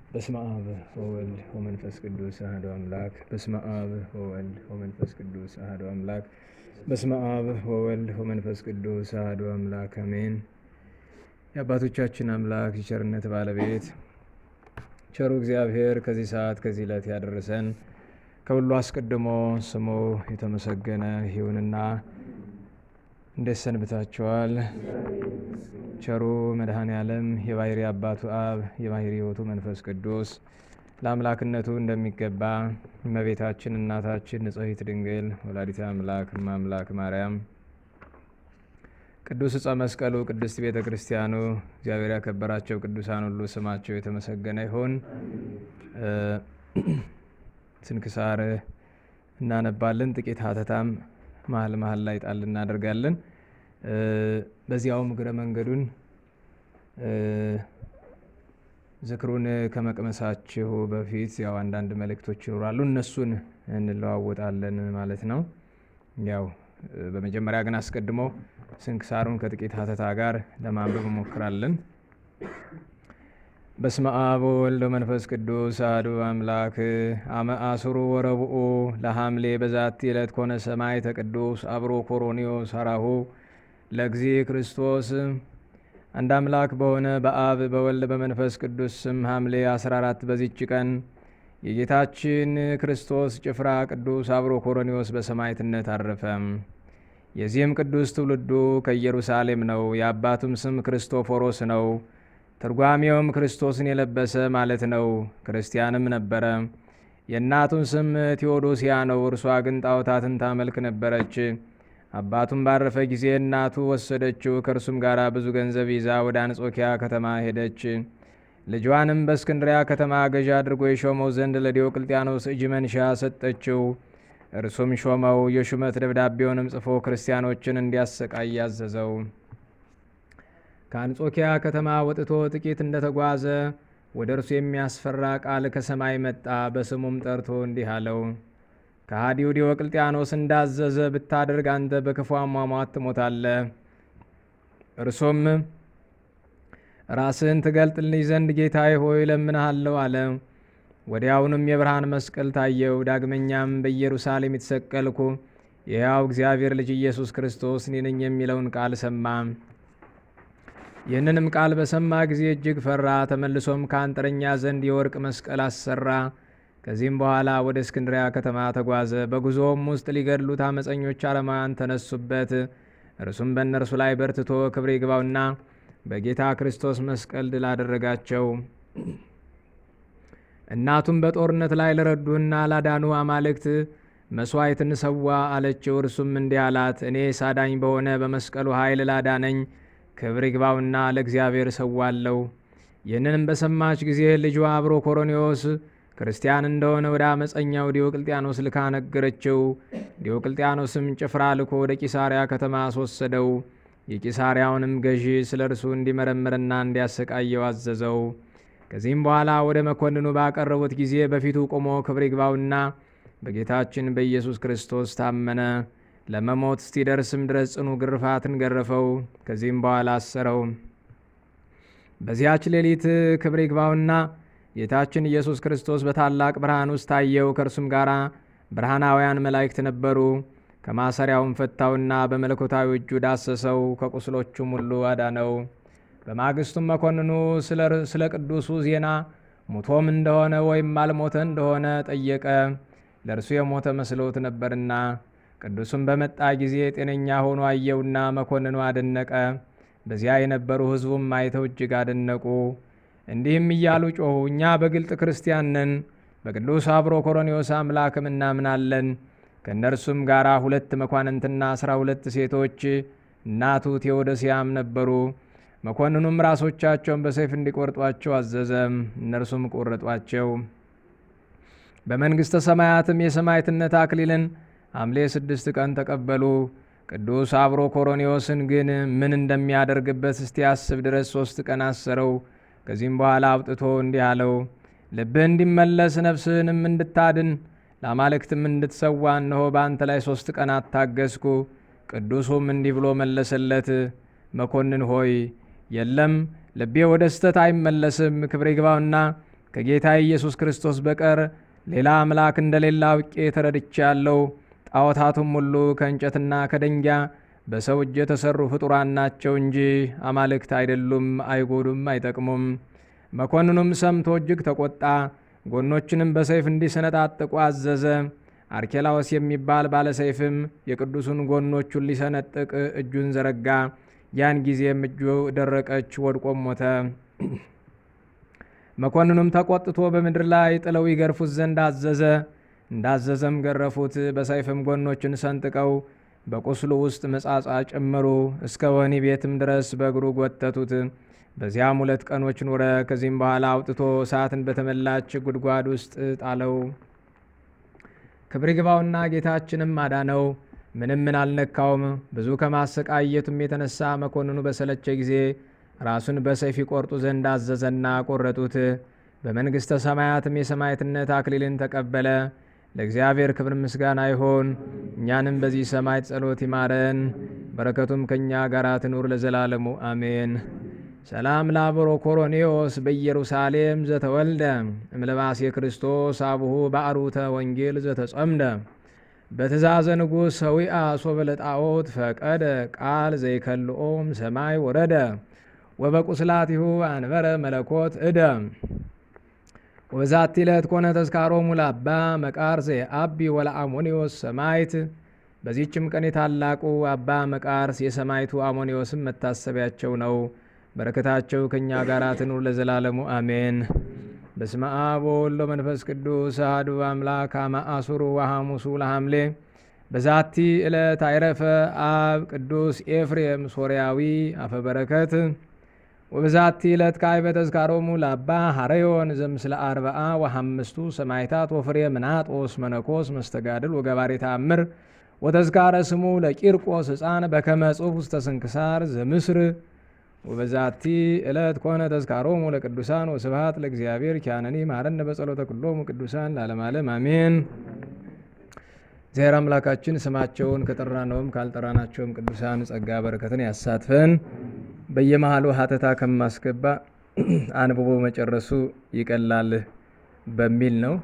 በስመ አብ ወወልድ ወመንፈስ ቅዱስ አሐዱ አምላክ። በስመ አብ ወወልድ ወመንፈስ ቅዱስ አሐዱ አምላክ። በስመ አብ ወወልድ ወመንፈስ ቅዱስ አሐዱ አምላክ አሜን። የአባቶቻችን አምላክ የቸርነት ባለቤት ቸሩ እግዚአብሔር ከዚህ ሰዓት ከዚህ ዕለት ያደረሰን ከሁሉ አስቀድሞ ስሙ የተመሰገነ ይሁንና እንዴት ሰንብታችኋል? ቸሩ መድኃኔ ዓለም የባሕርይ አባቱ አብ የባሕርይ ሕይወቱ መንፈስ ቅዱስ ለአምላክነቱ እንደሚገባ እመቤታችን እናታችን ንጽሕት ድንግል ወላዲተ አምላክ እማምላክ ማርያም ቅዱስ ዕፀ መስቀሉ ቅድስት ቤተ ክርስቲያኑ እግዚአብሔር ያከበራቸው ቅዱሳን ሁሉ ስማቸው የተመሰገነ ይሁን። ስንክሳር እናነባለን። ጥቂት ሀተታም መሀል መሀል ላይ ጣል እናደርጋለን። በዚያውም እግረ መንገዱን ዝክሩን ከመቅመሳችሁ በፊት ያው አንዳንድ መልእክቶች ይኖራሉ፣ እነሱን እንለዋወጣለን ማለት ነው። ያው በመጀመሪያ ግን አስቀድሞ ስንክሳሩን ከጥቂት ሀተታ ጋር ለማንበብ እንሞክራለን። በስመ አብ ወወልድ ወመንፈስ ቅዱስ አሐዱ አምላክ። አመ አስሩ ወረብኡ ለሐምሌ በዛቲ ዕለት ኮነ ሰማዕተ ቅዱስ አብሮኮሮኒዮስ ሐራሁ ለእግዚ ክርስቶስ። አንድ አምላክ በሆነ በአብ በወልድ በመንፈስ ቅዱስ ስም ሐምሌ 14 በዚች ቀን የጌታችን ክርስቶስ ጭፍራ ቅዱስ አብሮኮሮኒዮስ በሰማዕትነት አረፈ። የዚህም ቅዱስ ትውልዱ ከኢየሩሳሌም ነው። የአባቱም ስም ክርስቶፎሮስ ነው። ትርጓሜውም ክርስቶስን የለበሰ ማለት ነው። ክርስቲያንም ነበረ። የእናቱን ስም ቴዎዶሲያ ነው። እርሷ ግን ጣዖታትን ታመልክ ነበረች። አባቱም ባረፈ ጊዜ እናቱ ወሰደችው። ከእርሱም ጋር ብዙ ገንዘብ ይዛ ወደ አንጾኪያ ከተማ ሄደች። ልጇንም በእስክንድሪያ ከተማ ገዥ አድርጎ የሾመው ዘንድ ለዲዮቅልጥያኖስ እጅ መንሻ ሰጠችው። እርሱም ሾመው። የሹመት ደብዳቤውንም ጽፎ ክርስቲያኖችን እንዲያሰቃይ ያዘዘው። ከአንጾኪያ ከተማ ወጥቶ ጥቂት እንደተጓዘ ወደ እርሱ የሚያስፈራ ቃል ከሰማይ መጣ። በስሙም ጠርቶ እንዲህ አለው፣ ከሃዲው ዲዮቅልጥያኖስ እንዳዘዘ ብታደርግ አንተ በክፉ አሟሟት ትሞታለህ። እርሱም ራስህን ትገልጥልኝ ዘንድ ጌታዬ ሆይ እለምንሃለሁ አለ። ወዲያውንም የብርሃን መስቀል ታየው። ዳግመኛም በኢየሩሳሌም የተሰቀልኩ የሕያው እግዚአብሔር ልጅ ኢየሱስ ክርስቶስ እኔ ነኝ የሚለውን ቃል ሰማ። ይህንንም ቃል በሰማ ጊዜ እጅግ ፈራ። ተመልሶም ከአንጥረኛ ዘንድ የወርቅ መስቀል አሰራ። ከዚህም በኋላ ወደ እስክንድሪያ ከተማ ተጓዘ። በጉዞውም ውስጥ ሊገድሉት አመፀኞች አረማውያን ተነሱበት። እርሱም በእነርሱ ላይ በርትቶ ክብር ይግባውና በጌታ ክርስቶስ መስቀል ድል አደረጋቸው። እናቱም በጦርነት ላይ ለረዱና ላዳኑ አማልክት መስዋዕትን ሰዋ አለችው። እርሱም እንዲህ አላት፣ እኔ ሳዳኝ በሆነ በመስቀሉ ኃይል ላዳነኝ ክብር ይግባውና ለእግዚአብሔር ሰዋለሁ። ይህንንም በሰማች ጊዜ ልጇ አብሮኮሮኒዮስ ክርስቲያን እንደሆነ ወደ አመፀኛው ዲዮቅልጥያኖስ ልካ ነገረችው። ዲዮቅልጥያኖስም ጭፍራ ልኮ ወደ ቂሳሪያ ከተማ አስወሰደው። የቂሳሪያውንም ገዢ ስለ እርሱ እንዲመረምርና እንዲያሰቃየው አዘዘው። ከዚህም በኋላ ወደ መኮንኑ ባቀረቡት ጊዜ በፊቱ ቆሞ ክብር ይግባውና በጌታችን በኢየሱስ ክርስቶስ ታመነ። ለመሞት እስቲደርስም ድረስ ጽኑ ግርፋትን ገረፈው። ከዚህም በኋላ አሰረው። በዚያች ሌሊት ክብር ይግባውና ጌታችን ኢየሱስ ክርስቶስ በታላቅ ብርሃን ውስጥ ታየው። ከእርሱም ጋር ብርሃናውያን መላእክት ነበሩ። ከማሰሪያውም ፈታውና በመለኮታዊ እጁ ዳሰሰው፣ ከቁስሎቹም ሁሉ አዳነው። በማግስቱም መኮንኑ ስለ ቅዱሱ ዜና ሙቶም እንደሆነ ወይም አልሞተ እንደሆነ ጠየቀ። ለእርሱ የሞተ መስሎት ነበርና። ቅዱሱም በመጣ ጊዜ ጤነኛ ሆኖ አየውና መኮንኑ አደነቀ። በዚያ የነበሩ ሕዝቡም አይተው እጅግ አደነቁ። እንዲህም እያሉ ጮኹ፣ እኛ በግልጥ ክርስቲያን ነን፣ በቅዱስ አብሮኮሮኒዮስ አምላክም እናምናለን። ከእነርሱም ጋር 2 መኳንንትና 12 ሴቶች እናቱ ቴዎዶሲያም ነበሩ። መኮንኑም ራሶቻቸውን በሰይፍ እንዲቆርጧቸው አዘዘ። እነርሱም ቆረጧቸው። በመንግሥተ ሰማያትም የሰማዕትነት አክሊልን ሐምሌ 6 ቀን ተቀበሉ። ቅዱስ አብሮኮሮኒዮስን ግን ምን እንደሚያደርግበት እስቲያስብ ድረስ 3 ቀን አሰረው። ከዚህም በኋላ አውጥቶ እንዲህ አለው፣ ልብህ እንዲመለስ ነፍስህንም እንድታድን ለአማልክትም እንድትሰዋ እነሆ በአንተ ላይ 3 ቀናት ታገስኩ። ቅዱሱም እንዲህ ብሎ መለሰለት፣ መኮንን ሆይ የለም፣ ልቤ ወደ ስተት አይመለስም። ክብር ይግባውና ከጌታ ኢየሱስ ክርስቶስ በቀር ሌላ አምላክ እንደሌለ አውቄ ተረድቻለሁ። ጣዖታቱም ሁሉ ከእንጨትና ከድንጋይ በሰው እጅ የተሰሩ ፍጡራን ናቸው እንጂ አማልክት አይደሉም፣ አይጎዱም፣ አይጠቅሙም። መኮንኑም ሰምቶ እጅግ ተቆጣ። ጎኖችንም በሰይፍ እንዲሰነጣጥቁ አዘዘ። አርኬላዎስ የሚባል ባለሰይፍም የቅዱሱን ጎኖቹን ሊሰነጥቅ እጁን ዘረጋ። ያን ጊዜም እጁ ደረቀች፣ ወድቆም ሞተ። መኮንኑም ተቆጥቶ በምድር ላይ ጥለው ይገርፉት ዘንድ አዘዘ። እንዳዘዘም ገረፉት። በሰይፍም ጎኖችን ሰንጥቀው በቁስሉ ውስጥ መጻጻ ጨመሩ። እስከ ወህኒ ቤትም ድረስ በእግሩ ጎተቱት። በዚያም 2 ቀኖች ኖረ። ከዚህም በኋላ አውጥቶ እሳትን በተመላች ጉድጓድ ውስጥ ጣለው። ክብር ይግባውና ጌታችንም አዳነው፣ ምንም አልነካውም። ብዙ ከማሰቃየቱም የተነሳ መኮንኑ በሰለቸ ጊዜ ራሱን በሰይፍ ይቆርጡ ዘንድ አዘዘና ቆረጡት። በመንግሥተ ሰማያትም የሰማዕትነት አክሊልን ተቀበለ። ለእግዚአብሔር ክብር ምስጋና ይሆን። እኛንም በዚህ ሰማዕት ጸሎት ይማረን፣ በረከቱም ከእኛ ጋር ትኑር ለዘላለሙ አሜን። ሰላም ላብሮኮሮኔዎስ በኢየሩሳሌም ዘተወልደ እምለባሴ ክርስቶስ አቡሁ በአሩተ ወንጌል ዘተጸምደ በትእዛዘ ንጉሥ ሰዊአ ሶበለጣዖት ፈቀደ ቃል ዘይከልኦም ሰማይ ወረደ ወበቁስላቲሁ አንበረ መለኮት እደ ወበዛቲ ዕለት ኮነ ተዝካሮሙ ለአባ መቃርስ አቢ ወለአሞኒዎስ ሰማዕት። በዚህችም ቀን የታላቁ አባ መቃርስ የሰማዕቱ አሞኒዎስም መታሰቢያቸው ነው። በረከታቸው ከእኛ ጋር ትኑር ለዘላለሙ አሜን። በስመ አብ ወወልድ ወመንፈስ ቅዱስ አሐዱ አምላክ አመ አሱሩ ወሐሙሱ ለሐምሌ በዛቲ ዕለት አይረፈ አብ ቅዱስ ኤፍሬም ሶርያዊ አፈ በረከት። ወበዛቲ ዕለት ካዕበ ተዝካሮሙ ለአባ ሐረዮን ዘምስለ 45 ሰማዕታት ወፍሬ ምናጦስ መነኮስ መስተጋድል ወገባሬ ተአምር ወተዝካረ ስሙ ለቂርቆስ ሕፃን በከመ ጽሑፍ ውስተ ስንክሳር ዘምስር። ወበዛቲ ዕለት ኮነ ተዝካሮሙ ለቅዱሳን ወስብሐት ለእግዚአብሔር ኪያነኒ ማረነ በጸሎተ ኩሎሙ ቅዱሳን ለዓለመ ዓለም አሜን። እግዚአብሔር አምላካችን ስማቸውን ከጠራነውም ካልጠራናቸውም ቅዱሳን ጸጋ በረከትን ያሳትፈን። በየመሃሉ ሀተታ ከማስገባ አንብቦ መጨረሱ ይቀላል በሚል ነው።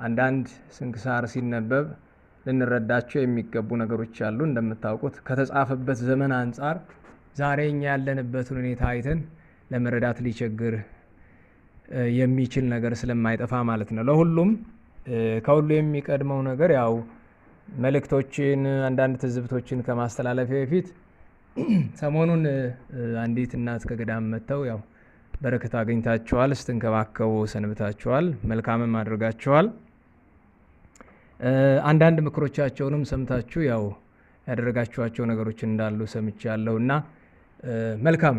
አንዳንድ ስንክሳር ሲነበብ ልንረዳቸው የሚገቡ ነገሮች አሉ። እንደምታውቁት ከተጻፈበት ዘመን አንጻር ዛሬ እኛ ያለንበትን ሁኔታ አይተን ለመረዳት ሊቸግር የሚችል ነገር ስለማይጠፋ ማለት ነው። ለሁሉም ከሁሉ የሚቀድመው ነገር ያው መልእክቶችን አንዳንድ ትዝብቶችን ከማስተላለፊያ በፊት ሰሞኑን አንዲት እናት ከገዳም መጥተው ያው በረከት አግኝታችኋል፣ ስትንከባከቡ ሰንብታችኋል፣ መልካምም አድርጋችኋል። አንዳንድ ምክሮቻቸውንም ሰምታችሁ ያው ያደረጋችኋቸው ነገሮች እንዳሉ ሰምቻለሁና መልካም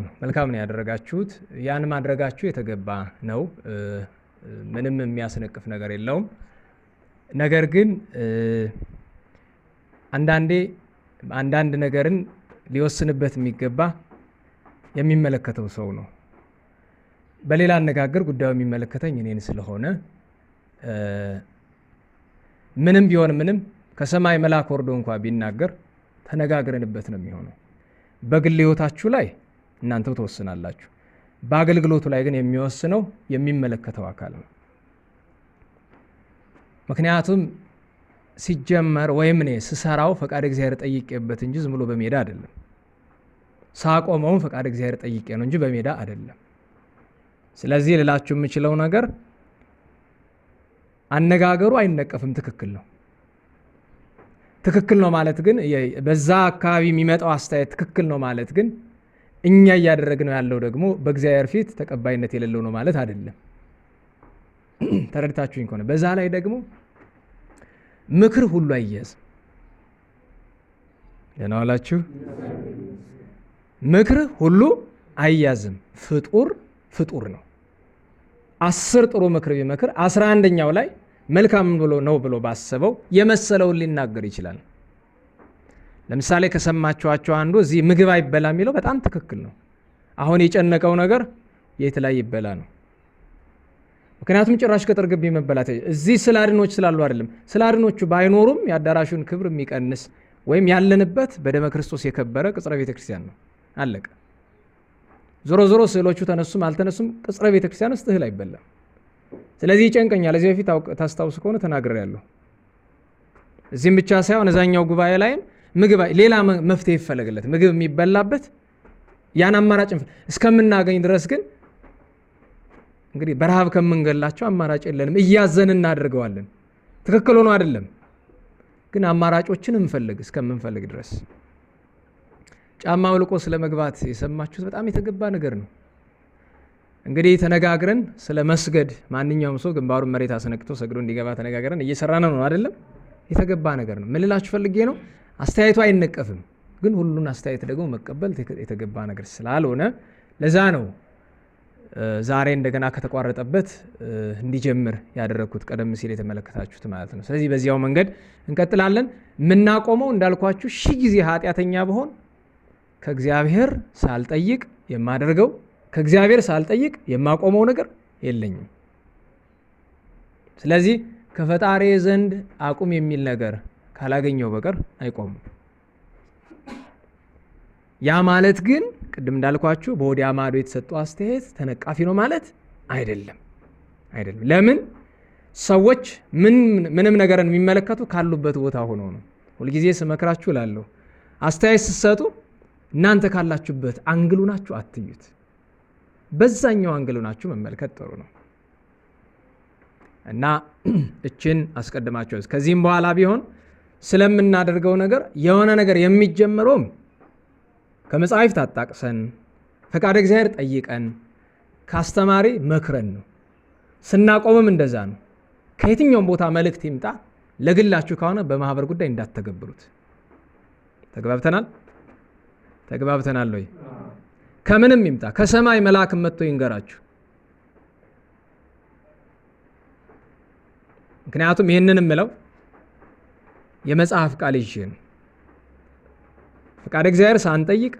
ነው ያደረጋችሁት። ያን ማድረጋችሁ የተገባ ነው። ምንም የሚያስነቅፍ ነገር የለውም። ነገር ግን አንዳንድ ነገርን ሊወስንበት የሚገባ የሚመለከተው ሰው ነው። በሌላ አነጋገር ጉዳዩ የሚመለከተኝ እኔን ስለሆነ ምንም ቢሆን ምንም ከሰማይ መልአክ ወርዶ እንኳ ቢናገር ተነጋግረንበት ነው የሚሆነው። በግል ሕይወታችሁ ላይ እናንተው ተወስናላችሁ። በአገልግሎቱ ላይ ግን የሚወስነው የሚመለከተው አካል ነው። ምክንያቱም ሲጀመር ወይም እኔ ስሰራው ፈቃድ እግዚአብሔር ጠይቄበት እንጂ ዝም ብሎ በሜዳ አይደለም። ሳቆመውም ፈቃድ እግዚአብሔር ጠይቄ ነው እንጂ በሜዳ አይደለም። ስለዚህ ልላችሁ የምችለው ነገር አነጋገሩ አይነቀፍም፣ ትክክል ነው። ትክክል ነው ማለት ግን በዛ አካባቢ የሚመጣው አስተያየት ትክክል ነው ማለት ግን እኛ እያደረግነው ያለው ደግሞ በእግዚአብሔር ፊት ተቀባይነት የሌለው ነው ማለት አይደለም። ተረድታችሁኝ ከሆነ በዛ ላይ ደግሞ ምክር ሁሉ አይያዝም። ደህና ዋላችሁ። ምክር ሁሉ አይያዝም። ፍጡር ነው። 10 ጥሩ ምክር ቢመክር 11ኛው ላይ መልካም ብሎ ባሰበው የመሰለውን ሊናገር ይችላል። ለምሳሌ ከሰማችኋቸው አንዱ እዚህ ምግብ አይበላ የሚለው በጣም ትክክል ነው። አሁን የጨነቀው ነገር የት ላይ ይበላ ነው። ምክንያቱም ጭራሽ ቅጥር ግቢ መበላት እዚህ ስለ አድኖች ስላሉ አይደለም። ስለ አድኖቹ ባይኖሩም የአዳራሹን ክብር የሚቀንስ ወይም ያለንበት በደመ ክርስቶስ የከበረ ቅጽረ ቤተክርስቲያን ነው። አለቀ። ዞሮ ስዕሎቹ ተነሱም አልተነሱም ቅጽረ ቤተክርስቲያን ውስጥ እህል አይበላም። ስለዚህ ይጨንቀኛል። እዚህ በፊት ታስታውስ ከሆነ ተናግሬያለሁ። እዚህም ብቻ ሳይሆን እዛኛው ጉባኤ ላይም ምግብ ሌላ መፍትሄ ይፈለግለት ምግብ የሚበላበት ያን አማራጭ እስከምናገኝ ድረስ ግን እንግዲህ በረሃብ ከምንገላቸው አማራጭ የለንም። እያዘን እናደርገዋለን። ትክክል ሆኖ አይደለም፣ ግን አማራጮችን እስከምንፈልግ ድረስ። ጫማ አውልቆ ስለመግባት የሰማችሁት በጣም የተገባ ነገር ነው። እንግዲህ ተነጋግረን ስለ መስገድ ማንኛውም ሰው ግንባሩን መሬት አስነክቶ ሰግዶ እንዲገባ ተነጋግረን እየሰራን ነው አይደለም? የተገባ ነገር ነው። ምን ልላችሁ ፈልጌ ነው፣ አስተያየቱ አይነቀፍም፣ ግን ሁሉን አስተያየት ደግሞ መቀበል የተገባ ነገር ስላልሆነ ለዛ ነው ዛሬ እንደገና ከተቋረጠበት እንዲጀምር ያደረግኩት፣ ቀደም ሲል የተመለከታችሁት ማለት ነው። ስለዚህ በዚያው መንገድ እንቀጥላለን። የምናቆመው እንዳልኳችሁ 1000 ጊዜ ኃጢአተኛ ብሆን ከእግዚአብሔር ሳልጠይቅ የማደርገው ከእግዚአብሔር ሳልጠይቅ የማቆመው ነገር የለኝም። ስለዚህ ከፈጣሪ ዘንድ አቁም የሚል ነገር ካላገኘው በቀር አይቆምም። ያ ማለት ግን ቅድም እንዳልኳችሁ በወዲያ ማዶ የተሰጠው አስተያየት ተነቃፊ ነው ማለት አይደለም። ለምን? ሰዎች ምንም ነገርን የሚመለከቱ ካሉበት ቦታ ሆኖ ነው። ሁልጊዜ ስመክራችሁ እላለሁ፣ አስተያየት ስትሰጡ እናንተ ካላችሁበት አንግሉ ናችሁ አትዩት። በዛኛው አንግሉ ናችሁ መመልከት ጥሩ ነው እና እችን አስቀድማችሁ ከዚህም በኋላ ቢሆን ስለምናደርገው ነገር የሆነ ነገር የሚጀምረውም ከመጽሐፍት አጣቅሰን ፈቃደ እግዚአብሔር ጠይቀን ከአስተማሪ መክረን ነው። ስናቆምም እንደዛ ነው። ከየትኛውም ቦታ መልእክት ይምጣ ለግላችሁ ከሆነ በማህበር ጉዳይ እንዳትተገብሩት። ተግባብተናል ወይ? ከምንም ይምጣ ከሰማይ መልአክ መጥቶ ይንገራችሁ። ምክንያቱም ይህንን ምለው የመጽሐፍ ቃል ይሽን ፈቃደ እግዚአብሔር ሳንጠይቅ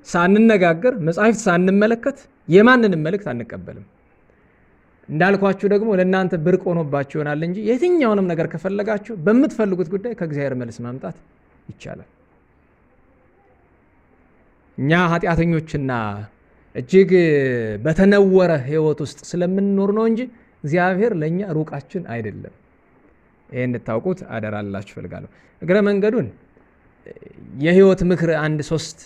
ሳንነጋገር መጽሐፍት ሳንመለከት የማንንም መልእክት አንቀበልም። እንዳልኳችሁ ደግሞ ለእናንተ ብርቅ ሆኖባችሁ ይሆናል እንጂ የትኛውንም ነገር ከፈለጋችሁ በምትፈልጉት ጉዳይ ከእግዚአብሔር መልስ ማምጣት ይቻላል። እኛ ኃጢአተኞችና እጅግ በተነወረ ህይወት ውስጥ ስለምንኖር ነው እንጂ እግዚአብሔር ለእኛ ሩቃችን አይደለም። ይህን እንድታውቁት አደራላችሁ ፈልጋለሁ። እግረ መንገዱን የህይወት ምክር 3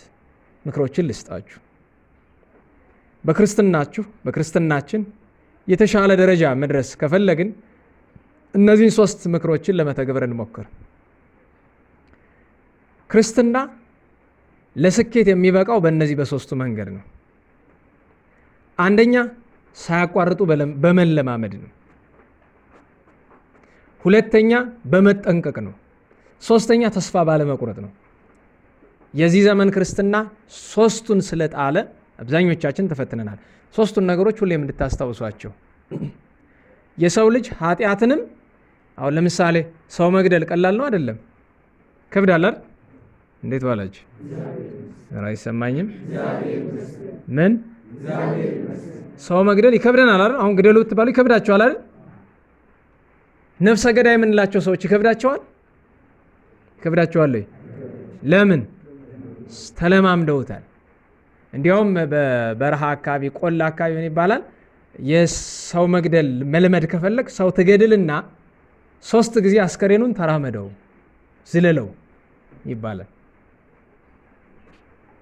ምክሮችን ልስጣችሁ። በክርስትናችን የተሻለ ደረጃ መድረስ ከፈለግን እነዚህን 3 ምክሮችን ለመተግበር እንሞክር። ክርስትና ለስኬት የሚበቃው በእነዚህ በ3ቱ መንገድ ነው። አንደኛ ሳያቋርጡ በመለማመድ ነው። ሁለተኛ በመጠንቀቅ ነው። ሶስተኛ ተስፋ ባለመቁረጥ ነው። የዚህ ዘመን ክርስትና 3ቱን ስለጣለ አብዛኞቻችን ተፈትነናል። 3ቱን ነገሮች ሁሌም እንድታስታውሷቸው። የሰው ልጅ ኃጢአትንም አሁን ለምሳሌ ሰው መግደል ቀላል ነው አይደለም? ከብዳል አይደል? እንዴት ዋላችሁ? አይሰማኝም? ምን ሰው መግደል ይከብደናል አይደል? አሁን ግደሉ ብትባሉ ይከብዳቸዋል አይደል? ነፍሰ ገዳይ የምንላቸው ሰዎች ይከብዳቸዋል ወይ? ለምን? ተለማምደውታል። እንዲያውም በበረሃ አካባቢ ቆላ አካባቢ ምን ይባላል? የሰው መግደል መልመድ ከፈለግ ሰው ትገድልና 3 ጊዜ አስከሬኑን ተራመደው ዝለለው ይባላል።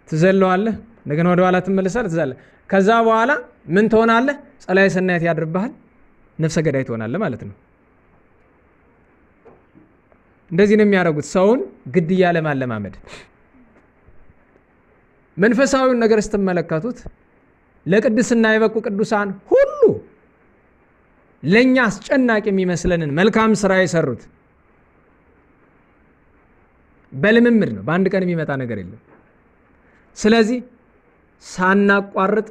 ትዘለዋለህ፣ እንደገና ወደ ኋላ ትመለሳለህ፣ ትዘላለህ። ከዛ በኋላ ምን ትሆናለህ? ጸላዔ ሰናያት ያድርብሃል፣ ነፍሰ ገዳይ ትሆናለህ ማለት ነው። እንደዚህ ነው የሚያደርጉት ሰውን ግድያ ለማለማመድ። መንፈሳዊውን ነገር ስትመለከቱት ለቅድስና የበቁ ቅዱሳን ሁሉ ለኛ አስጨናቂ የሚመስለንን መልካም ስራ የሰሩት በልምምድ ነው። በአንድ ቀን የሚመጣ ነገር የለም። ስለዚህ ሳናቋርጥ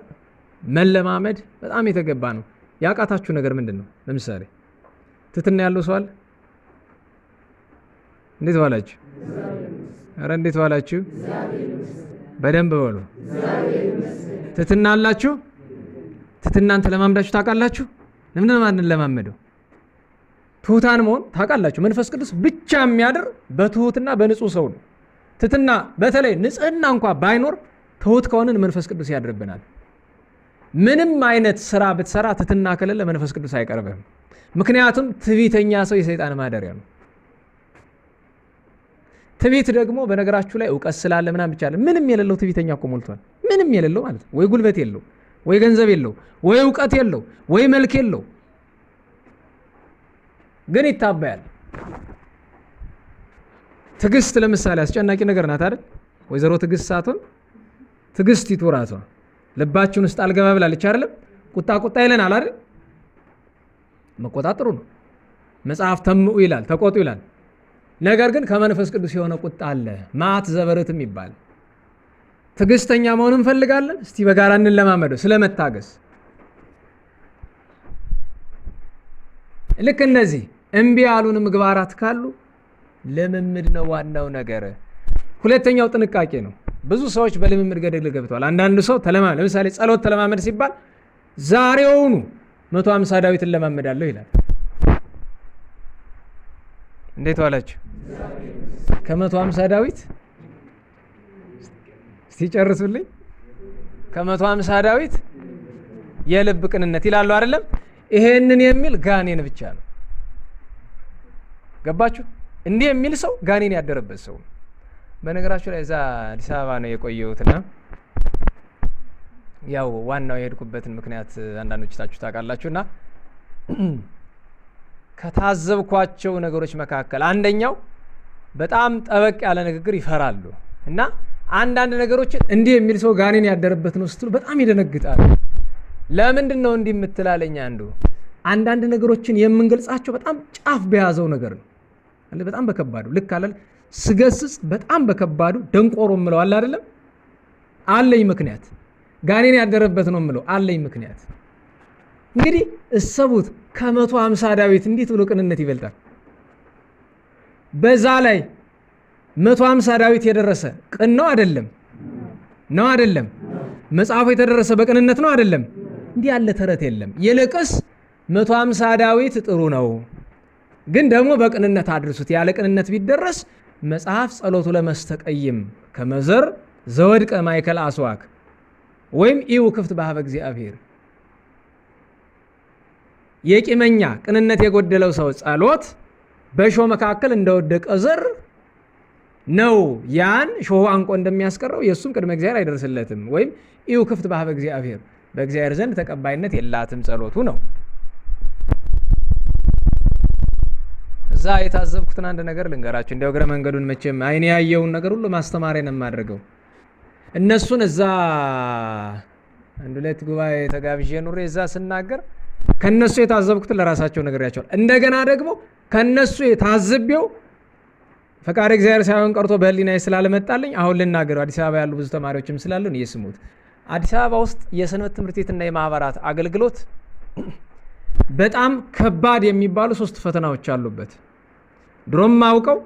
መለማመድ በጣም የተገባ ነው። ያቃታችሁ ነገር ምንድን ነው? ለምሳሌ ትትና ያለው ሰው አለ? እንዴት ዋላችሁ? ኧረ እንዴት ዋላችሁ? በደንብ በሉ። ትትና አላችሁ? ትትናን ተለማምዳችሁ ታውቃላችሁ? ለምን ለማንለማመደው? ትሁታን መሆን ታውቃላችሁ? መንፈስ ቅዱስ ብቻ የሚያድር በትሁትና በንጹህ ሰው ነው። ትትና በተለይ ንጽህና እንኳ ባይኖር ትሁት ከሆንን መንፈስ ቅዱስ ያድርብናል። ምንም አይነት ስራ ብትሰራ ትሕትና ከሌለ መንፈስ ቅዱስ አይቀርብህም። ምክንያቱም ትዕቢተኛ ሰው የሰይጣን ማደሪያ ነው። ትዕቢት ደግሞ በነገራችሁ ላይ እውቀት ስላለ ምናምን ብቻ ምንም የሌለው ትዕቢተኛ እኮ ሞልቷል። ምንም የሌለው ማለት ነው። ወይ ጉልበት የለው፣ ወይ ገንዘብ የለው፣ ወይ እውቀት የለው፣ ወይ መልክ የለው፣ ግን ይታበያል። ትዕግስት ለምሳሌ አስጨናቂ ነገር ናት አይደል? ወይዘሮ ትዕግስት ሳትሆን ትዕግስት ይቱራቷ ልባችን ውስጥ አልገባ ብላለች አይደለም? ቁጣ ቁጣ ይለናል አይደል? መቆጣጠሩ ነው። መጽሐፍ ተምኡ ይላል፣ ተቆጡ ይላል። ነገር ግን ከመንፈስ ቅዱስ የሆነ ቁጣ አለ፣ ማት ዘበረትም ይባል። ትዕግስተኛ መሆን እንፈልጋለን። እስቲ በጋራ እንለማመደው ስለመታገስ። ልክ እነዚህ እምቢ ያሉን ምግባራት ካሉ ልምምድ ነው ዋናው ነገር። ሁለተኛው ጥንቃቄ ነው። ብዙ ሰዎች በልምምድ ገደል ገብተዋል። አንዳንድ ሰው ለምሳሌ ጸሎት ተለማመድ ሲባል ዛሬውኑ 150 ዳዊትን ለማመዳለሁ ይላል። እንዴት ዋላችሁ? ከ150 ዳዊት እስቲ ጨርሱልኝ። ከ150 ዳዊት የልብ ቅንነት ይላሉ አይደለም? ይሄንን የሚል ጋኔን ብቻ ነው። ገባችሁ? እንዲህ የሚል ሰው ጋኔን ያደረበት ሰው። በነገራችሁ ላይ እዛ አዲስ አበባ ነው የቆየሁትና ያው ዋናው የሄድኩበትን ምክንያት አንዳንዶቻችሁ ታውቃላችሁና ከታዘብኳቸው ነገሮች መካከል አንደኛው በጣም ጠበቅ ያለ ንግግር ይፈራሉ እና አንዳንድ ነገሮችን እንዲህ የሚል ሰው ጋኔን ያደረበት ነው ስትሉ በጣም ይደነግጣሉ። ለምንድን ነው እንዲህ የምትላለኝ? አንዳንድ ነገሮችን የምንገልጻቸው በጣም ጫፍ በያዘው ነገር ነው። በጣም በከባዱ ልክ አለ ስገስጽ በጣም በከባዱ ደንቆሮ ምለው አለ አይደለም? አለኝ ምክንያት ጋኔን ያደረበት ነው ምለው አለኝ ምክንያት። እንግዲህ እሰቡት፣ ከ150 ዳዊት እንዴት ብሎ ቅንነት ይበልጣል? በዛ ላይ 150 ዳዊት የደረሰ ቅን ነው አይደለም? ነው አይደለም? መጽሐፉ የተደረሰ በቅንነት ነው አይደለም? እንዲህ ያለ ተረት የለም። ይልቅስ 150 ዳዊት ጥሩ ነው፣ ግን ደግሞ በቅንነት አድርሱት። ያለ ቅንነት ቢደረስ መጽሐፍ ጸሎቱ ለመስተቀይም ከመዘር ዘወድቀ ማይከል አስዋክ ወይም ኢው ክፍት በሀበ እግዚአብሔር። የቂመኛ ቅንነት የጎደለው ሰው ጸሎት በእሾህ መካከል እንደወደቀ ዘር ነው። ያን ሾህ አንቆ እንደሚያስቀረው የእሱም ቅድመ እግዚአብሔር አይደርስለትም። ወይም ኢው ክፍት በሀበ እግዚአብሔር፣ በእግዚአብሔር ዘንድ ተቀባይነት የላትም ጸሎቱ ነው። እዛ የታዘብኩትን አንድ ነገር ልንገራችሁ። እንዲያው እግረ መንገዱን መቼም አይኔ ያየውን ነገር ሁሉ ማስተማሪያ ነው የማደርገው። እነሱን እዛ አንድ ሁለት ጉባኤ ተጋብዤ ኑሬ እዛ ስናገር ከነሱ የታዘብኩትን ለራሳቸው ነግሬያቸዋል። እንደገና ደግሞ ከነሱ የታዘብየው ፈቃድ እግዚአብሔር ሳይሆን ቀርቶ በህሊናዬ ስላልመጣልኝ አሁን ልናገረው። አዲስ አበባ ያሉ ብዙ ተማሪዎችም ስላሉን እየስሙት። አዲስ አበባ ውስጥ የሰንበት ትምህርት ቤትና የማህበራት አገልግሎት በጣም ከባድ የሚባሉ 3 ፈተናዎች አሉበት። ድሮም ማውቀው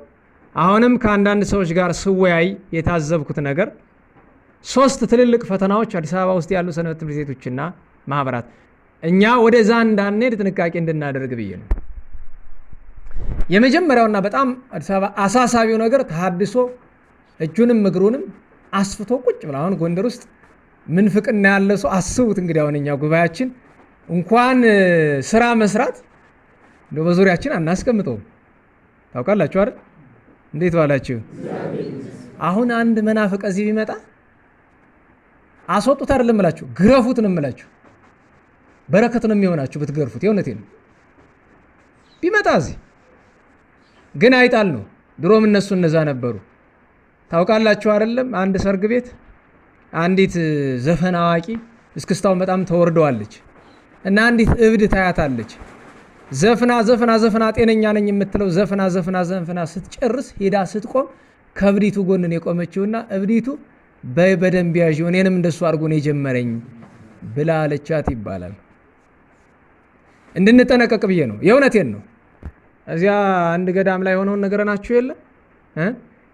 አሁንም ከአንዳንድ ሰዎች ጋር ስወያይ የታዘብኩት ነገር 3 ትልልቅ ፈተናዎች አዲስ አበባ ውስጥ ያሉ ሰንበት ትምህርት ቤቶችና ማህበራት እኛ ወደዛ እንዳንሄድ ጥንቃቄ እንድናደርግ ብዬ ነው። የመጀመሪያውና በጣም አዲስ አበባ አሳሳቢው ነገር ተሐድሶ እጁንም እግሩንም አስፍቶ ቁጭ ብሎ አሁን ጎንደር ውስጥ ምንፍቅና ያለ ሰው አስቡት እንግዲህ አሁን እኛ ጉባኤያችን እንኳን ስራ መስራት እንደው በዙሪያችን አናስቀምጠውም። ታውቃላችሁ አይደል? እንዴት ዋላችሁ? አሁን አንድ መናፍቅ እዚህ ቢመጣ አስወጡት አይደለም እላችሁ፣ ግረፉት ነው እምላችሁ። በረከት ነው የሚሆናችሁ ብትገርፉት። የእውነቴን ነው። ቢመጣ እዚህ ግን አይጣል ነው። ድሮም እነሱ እነዛ ነበሩ። ታውቃላችሁ አይደለም? አንድ ሰርግ ቤት አንዲት ዘፈን አዋቂ እስክስታውን በጣም ተወርደዋለች እና አንዲት እብድ ታያታለች። ዘፍና ዘፍና ዘፍና ጤነኛ ነኝ የምትለው ዘፍና ዘፍና ዘፍና ስትጨርስ ሄዳ ስትቆም ከእብዲቱ ጎንን የቆመችውና እብዲቱ በደንብ ያዥው እኔንም እንደሱ አድርጎ ነው የጀመረኝ ብላ አለቻት ይባላል። እንድንጠነቀቅ ብዬ ነው። የእውነቴን ነው። እዚያ አንድ ገዳም ላይ ሆነውን ነገረናችሁ የለ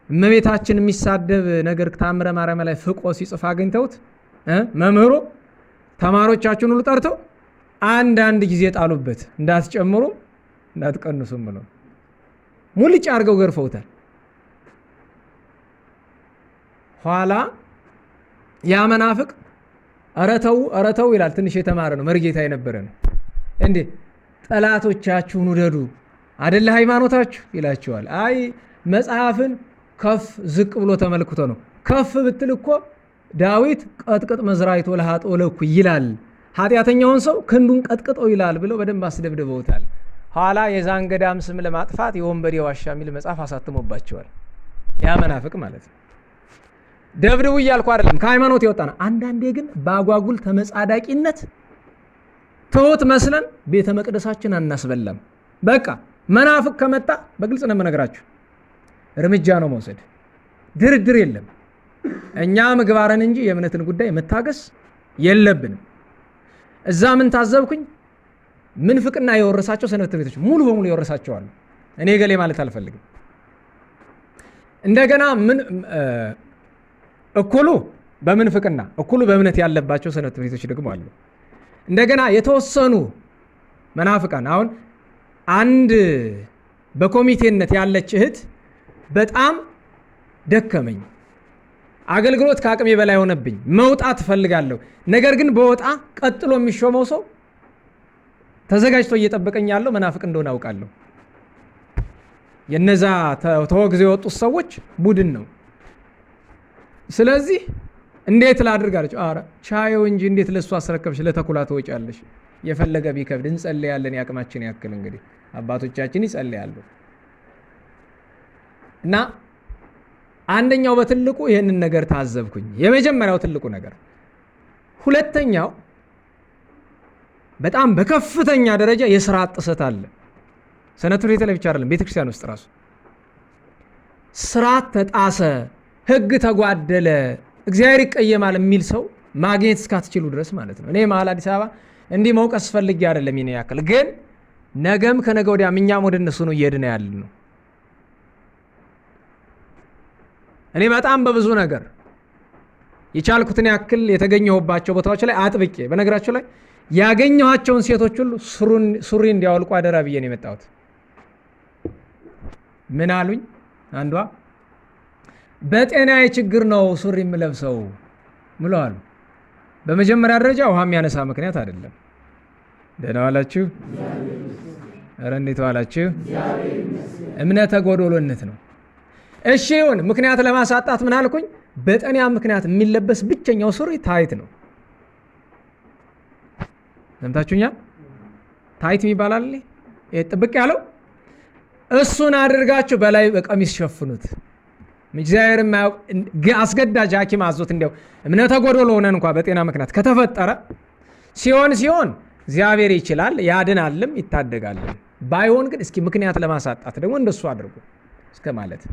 እመቤታችን የሚሳደብ ነገር ተአምረ ማርያም ላይ ፍቆ ሲጽፍ አግኝተውት መምህሩ ተማሪዎቻችሁን ሁሉ ጠርተው አንድ ጊዜ ጣሉበት፣ እንዳትጨምሩ እንዳትቀንሱም ብለው ሙልጭ አድርገው ገርፈውታል። ኋላ ያ መናፍቅ ኧረ ተው ይላል። ትንሽ የተማረ ነው፣ መርጌታ የነበረ ነው። እንዴ ጠላቶቻችሁን ውደዱ አይደለ ሃይማኖታችሁ ይላቸዋል። አይ መጽሐፍን ከፍ ዝቅ ብሎ ተመልክቶ ነው። ከፍ ብትል እኮ ዳዊት ቀጥቅጥ መዝራይቶ ለኃጥኦ ለኩ ይላል፣ ኃጢአተኛውን ሰው ክንዱን ቀጥቅጠው ይላል ብለው በደንብ አስደብድበውታል። ኋላ የዛን ገዳም ስም ለማጥፋት የወንበዴ ዋሻ የሚል መጽሐፍ አሳትሞባቸዋል። ያ መናፍቅ ማለት ነው። ደብድቡ እያልኩ አይደለም፣ ከሃይማኖት የወጣ ነው። አንዳንዴ ግን በአጓጉል ተመጻዳቂነት ትሁት መስለን ቤተ መቅደሳችን አናስበላም። በቃ መናፍቅ ከመጣ በግልጽ ነው የምነግራችሁ፣ እርምጃ ነው መውሰድ፣ ድርድር የለም። እኛ ምግባርን እንጂ የእምነትን ጉዳይ መታገስ የለብንም። እዛ ምን ታዘብኩኝ? ምንፍቅና የወረሳቸው ሰንበት ቤቶች ሙሉ በሙሉ የወረሳቸዋል። እኔ ገሌ ማለት አልፈልግም። እንደገና እኩሉ በምንፍቅና እኩሉ በእምነት ያለባቸው ሰንበት ቤቶች ደግሞ አሉ። እንደገና የተወሰኑ መናፍቃን፣ አሁን አንድ በኮሚቴነት ያለች እህት በጣም ደከመኝ፣ አገልግሎት ከአቅሜ በላይ ሆነብኝ፣ መውጣት እፈልጋለሁ። ነገር ግን በወጣ ቀጥሎ የሚሾመው ሰው ተዘጋጅቶ እየጠበቀኝ ያለው መናፍቅ እንደሆነ አውቃለሁ። የነዛ ተወግዘው የወጡት ሰዎች ቡድን ነው። ስለዚህ እንዴት ላድርግ አለች። ኧረ ቻየው እንጂ እንዴት ለሱ አስረከብሽ? ለተኩላ ትወጫለሽ። የፈለገ ቢከብድ እንጸልያለን፣ ያቅማችን ያክል። እንግዲህ አባቶቻችን ይጸልያሉ። እና አንደኛው በትልቁ ይህንን ነገር ታዘብኩኝ። የመጀመሪያው ትልቁ ነገር። ሁለተኛው በጣም በከፍተኛ ደረጃ የስርዓት ጥሰት አለ። ሰንበት ቤት ላይ ብቻ አይደለም፣ ቤተክርስቲያን ውስጥ ራሱ ስርዓት ተጣሰ፣ ህግ ተጓደለ፣ እግዚአብሔር ይቀየማል የሚል ሰው ማግኘት እስካትችሉ ድረስ ማለት ነው። እኔ መሀል አዲስ አበባ እንዲህ መውቀስ ፈልጌ አይደለም። ይሄን ያክል ግን ነገም ከነገ ወዲያም እኛም ወደ እነሱ ነው እየሄድን ያለ ነው። እኔ በጣም በብዙ ነገር የቻልኩትን ያክል የተገኘሁባቸው ቦታዎች ላይ አጥብቄ፣ በነገራቸው ላይ ያገኘኋቸውን ሴቶች ሁሉ ሱሪ እንዲያወልቁ አደራ ብዬ ነው የመጣሁት። ምን አሉኝ? አንዷ በጤናዬ ችግር ነው ሱሪ የምለብሰው ብለዋል። በመጀመሪያ ደረጃ ውሃ የሚያነሳ ምክንያት አይደለም። ደህና ዋላችሁ? ኧረ እንዴት ዋላችሁ? እምነተ ጎዶሎነት ነው። እሺ ይሁን፣ ምክንያት ለማሳጣት ምን አልኩኝ? በጤና ምክንያት የሚለበስ ብቸኛው ሱሪ ታይት ነው። ሰምታችሁኛል? ታይት የሚባል አለ፣ ጥብቅ ያለው። እሱን አድርጋችሁ በላይ በቀሚስ ሸፍኑት። እግዚአብሔር አስገዳጅ ሐኪም አዞት እንዲያው እምነተ ጎዶሎ ሆነን እንኳ በጤና ምክንያት ከተፈጠረ ሲሆን እግዚአብሔር ይችላል፣ ያድናልም ይታደጋልም። ባይሆን ግን እስኪ ምክንያት ለማሳጣት ደግሞ እንደሱ አድርጉ እስከ ማለት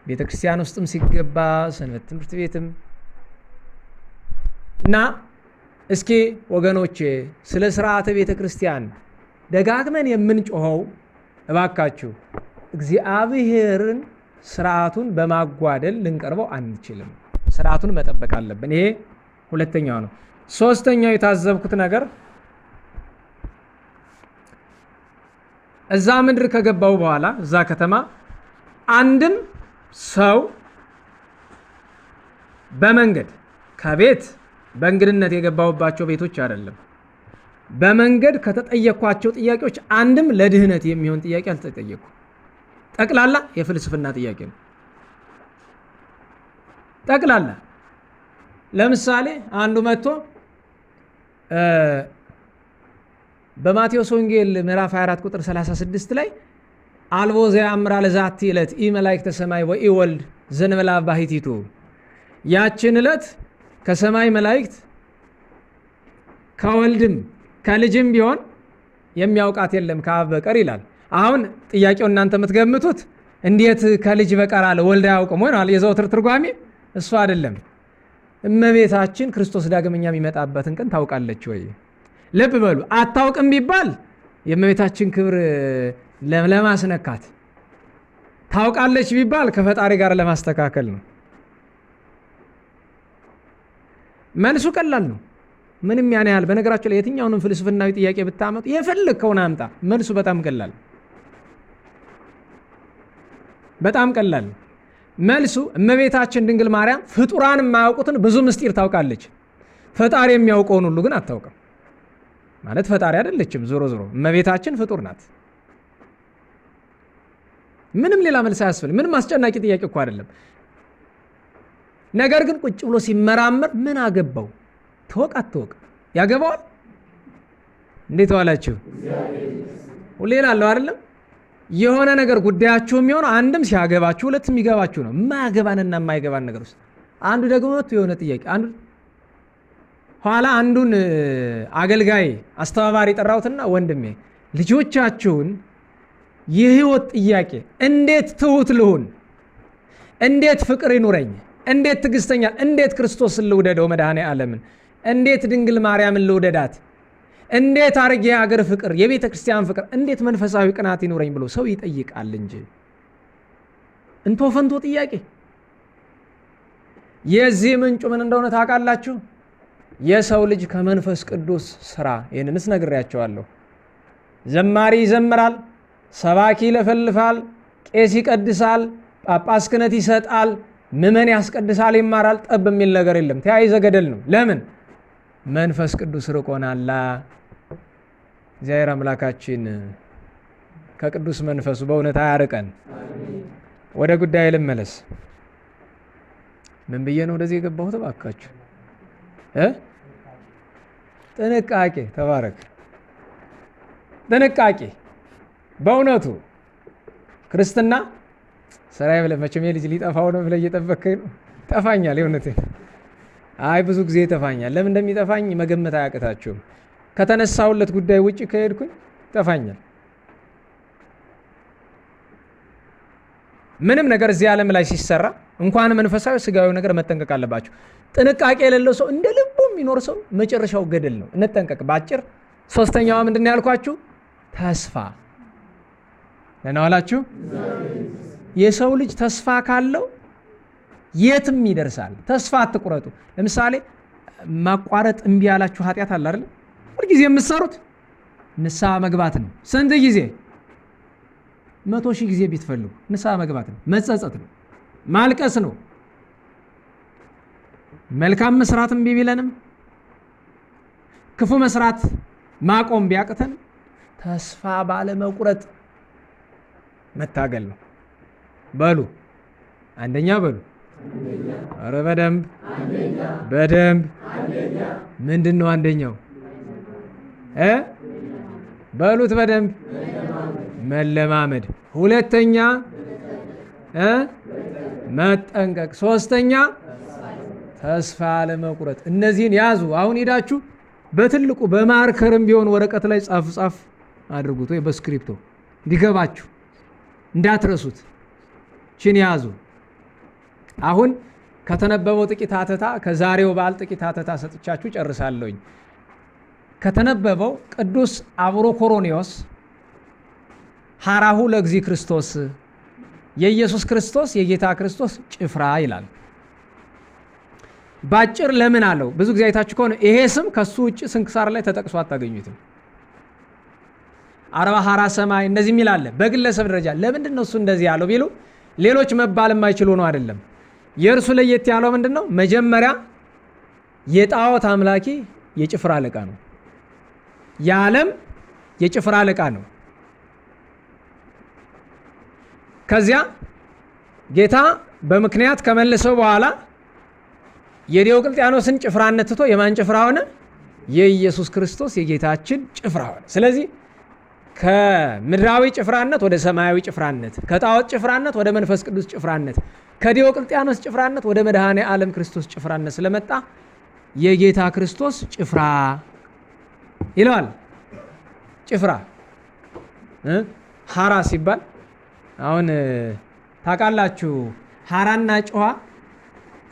ቤተክርስቲያን ውስጥም ሲገባ ሰንበት ትምህርት ቤትም እና እስኪ ወገኖቼ ስለ ስርዓተ ቤተክርስቲያን ደጋግመን የምንጮኸው እባካችሁ እግዚአብሔርን ስርዓቱን በማጓደል ልንቀርበው አንችልም። ስርዓቱን መጠበቅ አለብን። ይሄ ሁለተኛው ነው። ሶስተኛው የታዘብኩት ነገር እዛ ምድር ከገባው በኋላ እዛ ከተማ አንድም ሰው በመንገድ ከቤት በእንግድነት የገባውባቸው ቤቶች አይደለም፣ በመንገድ ከተጠየኳቸው ጥያቄዎች አንድም ለድህነት የሚሆን ጥያቄ አልተጠየቁ። ጠቅላላ የፍልስፍና ጥያቄ ነው። ጠቅላላ ለምሳሌ አንዱ መጥቶ በማቴዎስ ወንጌል ምዕራፍ 24 ቁጥር 36 ላይ አልቦ ዘያምራ ለዛቲ ዕለት ኢመላእክተ ሰማይ ወኢወልድ ዘእንበለ አብ ባሕቲቱ፣ ያችን ዕለት ከሰማይ መላእክት ከወልድም ከልጅም ቢሆን የሚያውቃት የለም ከአብ በቀር ይላል። አሁን ጥያቄው እናንተ የምትገምቱት እንዴት ከልጅ በቀር አለ ወልድ አያውቅም ወይ ነው የዘወትር ትርጓሜ። እሱ አይደለም። እመቤታችን ክርስቶስ ዳግመኛ የሚመጣበትን ቀን ታውቃለች ወይ? ልብ በሉ። አታውቅም ቢባል የእመቤታችን ክብር ለማስነካት፣ ታውቃለች ቢባል ከፈጣሪ ጋር ለማስተካከል ነው። መልሱ ቀላል ነው። ምንም ያን ያህል በነገራቸው ላይ የትኛውንም ፍልስፍናዊ ጥያቄ ብታመጡ የፈለግከውን አምጣ፣ መልሱ በጣም ቀላል፣ በጣም ቀላል መልሱ። እመቤታችን ድንግል ማርያም ፍጡራን የማያውቁትን ብዙ ምስጢር ታውቃለች። ፈጣሪ የሚያውቀውን ሁሉ ግን አታውቅም። ማለት ፈጣሪ አይደለችም። ዞሮ ዞሮ እመቤታችን ፍጡር ናት። ምንም ሌላ መልስ አያስፈልግም። ምንም አስጨናቂ ጥያቄ እኮ አይደለም። ነገር ግን ቁጭ ብሎ ሲመራመር ምን አገባው? ትወቅ አትወቅ ያገባዋል? እንዴት ዋላችሁ? ሌላ አለው አይደለም? የሆነ ነገር ጉዳያችሁ የሚሆነው አንድም ሲያገባችሁ፣ ሁለት የሚገባችሁ ነው። የማያገባንና የማይገባን ነገር ውስጥ አንዱ ደግሞ የሆነ ጥያቄ አንዱ ኋላ አንዱን አገልጋይ አስተባባሪ ጠራውትና ወንድሜ ልጆቻችሁን የህይወት ጥያቄ እንዴት ትሁት ልሁን፣ እንዴት ፍቅር ይኑረኝ፣ እንዴት ትዕግስተኛ፣ እንዴት ክርስቶስን ልውደደው መድኃኔ ዓለምን፣ እንዴት ድንግል ማርያምን ልውደዳት፣ እንዴት አርጌ የሀገር ፍቅር፣ የቤተ ክርስቲያን ፍቅር፣ እንዴት መንፈሳዊ ቅናት ይኑረኝ ብሎ ሰው ይጠይቃል እንጂ እንቶ ፈንቶ ጥያቄ። የዚህ ምንጩ ምን እንደሆነ ታውቃላችሁ? የሰው ልጅ ከመንፈስ ቅዱስ ስራ። ይህንንስ ነግሬያቸዋለሁ። ዘማሪ ይዘምራል፣ ሰባኪ ይለፈልፋል፣ ቄስ ይቀድሳል፣ ጳጳስ ክህነት ይሰጣል፣ ምዕመን ያስቀድሳል፣ ይማራል። ጠብ የሚል ነገር የለም። ተያይዘ ገደል ነው። ለምን? መንፈስ ቅዱስ ርቆናላ። እግዚአብሔር አምላካችን ከቅዱስ መንፈሱ በእውነት አያርቀን። ወደ ጉዳይ ልመለስ። ምን ብዬ ነው ወደዚህ የገባሁት? እባካችሁ ጥንቃቄ። ተባረክ። ጥንቃቄ በእውነቱ ክርስትና ስራዬ ብለህ መቼም የልጅ ሊጠፋው ነው ብለህ እየጠበከኝ ነው። ጠፋኛል። የእውነቴን አይ ብዙ ጊዜ ይጠፋኛል። ለምን እንደሚጠፋኝ መገመት አያቅታችሁም። ከተነሳሁለት ጉዳይ ውጭ ከሄድኩኝ ይጠፋኛል። ምንም ነገር እዚህ ዓለም ላይ ሲሰራ እንኳን መንፈሳዊ ስጋዊ ነገር መጠንቀቅ አለባችሁ። ጥንቃቄ የሌለው ሰው እንደ ልቡ የሚኖር ሰው መጨረሻው ገደል ነው። እንጠንቀቅ። ባጭር ሶስተኛዋ ምንድን ያልኳችሁ? ተስፋ ለናዋላችሁ። የሰው ልጅ ተስፋ ካለው የትም ይደርሳል። ተስፋ አትቁረጡ። ለምሳሌ ማቋረጥ እምቢ ያላችሁ ኃጢአት አለ አይደል? ሁልጊዜ የምትሰሩት ንስሐ መግባት ነው። ስንት ጊዜ? 100,000 ጊዜ ቢትፈልጉ ንስሐ መግባት ነው። መጸጸት ነው። ማልቀስ ነው። መልካም መስራት እምቢ ቢለንም ክፉ መስራት ማቆም ቢያቅተን ተስፋ ባለመቁረጥ መታገል ነው። በሉ አንደኛ በሉ። ኧረ በደንብ በደንብ። ምንድን ነው አንደኛው? በሉት በደንብ። መለማመድ። ሁለተኛ መጠንቀቅ። ሶስተኛ ተስፋ አለመቁረጥ። እነዚህን ያዙ። አሁን ሄዳችሁ በትልቁ በማርከርም ቢሆን ወረቀት ላይ ጻፍ ጻፍ አድርጉት፣ ወይ በስክሪፕቶ እንዲገባችሁ እንዳትረሱት። ችን ያዙ። አሁን ከተነበበው ጥቂት ሀተታ ከዛሬው በዓል ጥቂት ሀተታ ሰጥቻችሁ ጨርሳለሁኝ። ከተነበበው ቅዱስ አብሮኮሮኒዎስ ሐራሁ ለእግዚ ክርስቶስ፣ የኢየሱስ ክርስቶስ የጌታ ክርስቶስ ጭፍራ ይላል። ባጭር ለምን አለው? ብዙ ጊዜ አይታችሁ ከሆነ ይሄ ስም ከሱ ውጭ ስንክሳር ላይ ተጠቅሶ አታገኙትም። አርባ ሐራ ሰማይ እንደዚህ የሚል አለ። በግለሰብ ደረጃ ለምንድን ነው እሱ እንደዚህ ያለው ቢሉ ሌሎች መባል የማይችሉ ነው አይደለም። የእርሱ ለየት ያለው ምንድን ነው? መጀመሪያ የጣዖት አምላኪ የጭፍራ አለቃ ነው። የዓለም የጭፍራ አለቃ ነው። ከዚያ ጌታ በምክንያት ከመለሰው በኋላ የዲዮቅልጥያኖስን ጭፍራነት ትቶ የማን ጭፍራ ሆነ? የኢየሱስ ክርስቶስ የጌታችን ጭፍራ ሆነ። ስለዚህ ከምድራዊ ጭፍራነት ወደ ሰማያዊ ጭፍራነት፣ ከጣዖት ጭፍራነት ወደ መንፈስ ቅዱስ ጭፍራነት፣ ከዲዮቅልጥያኖስ ጭፍራነት ወደ መድኃኔ ዓለም ክርስቶስ ጭፍራነት ስለመጣ የጌታ ክርስቶስ ጭፍራ ይለዋል። ጭፍራ ሐራ ሲባል አሁን ታውቃላችሁ። ሐራና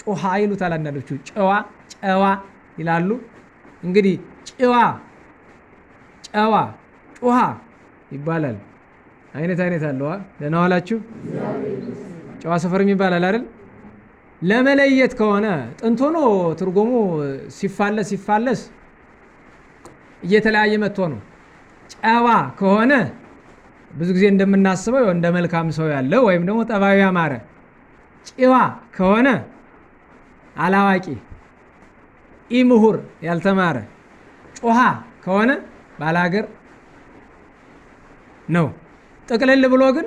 ጮሃ ይሉታል አንዳንዶቹ። ጨዋ ይላሉ። እንግዲህ ጨዋ ጮሃ ይባላል። አይነት አለዋ። ደህና ዋላችሁ። ጨዋ ሰፈርም ይባላል አይደል? ለመለየት ከሆነ ጥንት ሆኖ ትርጉሙ ሲፋለስ እየተለያየ መጥቶ ነው። ጨዋ ከሆነ ብዙ ጊዜ እንደምናስበው እንደ መልካም ሰው ያለ ወይም ደግሞ ጠባዩ ያማረ። ጨዋ ከሆነ አላዋቂ ኢምሁር ያልተማረ ጮሃ ከሆነ ባላገር ነው። ጥቅልል ብሎ ግን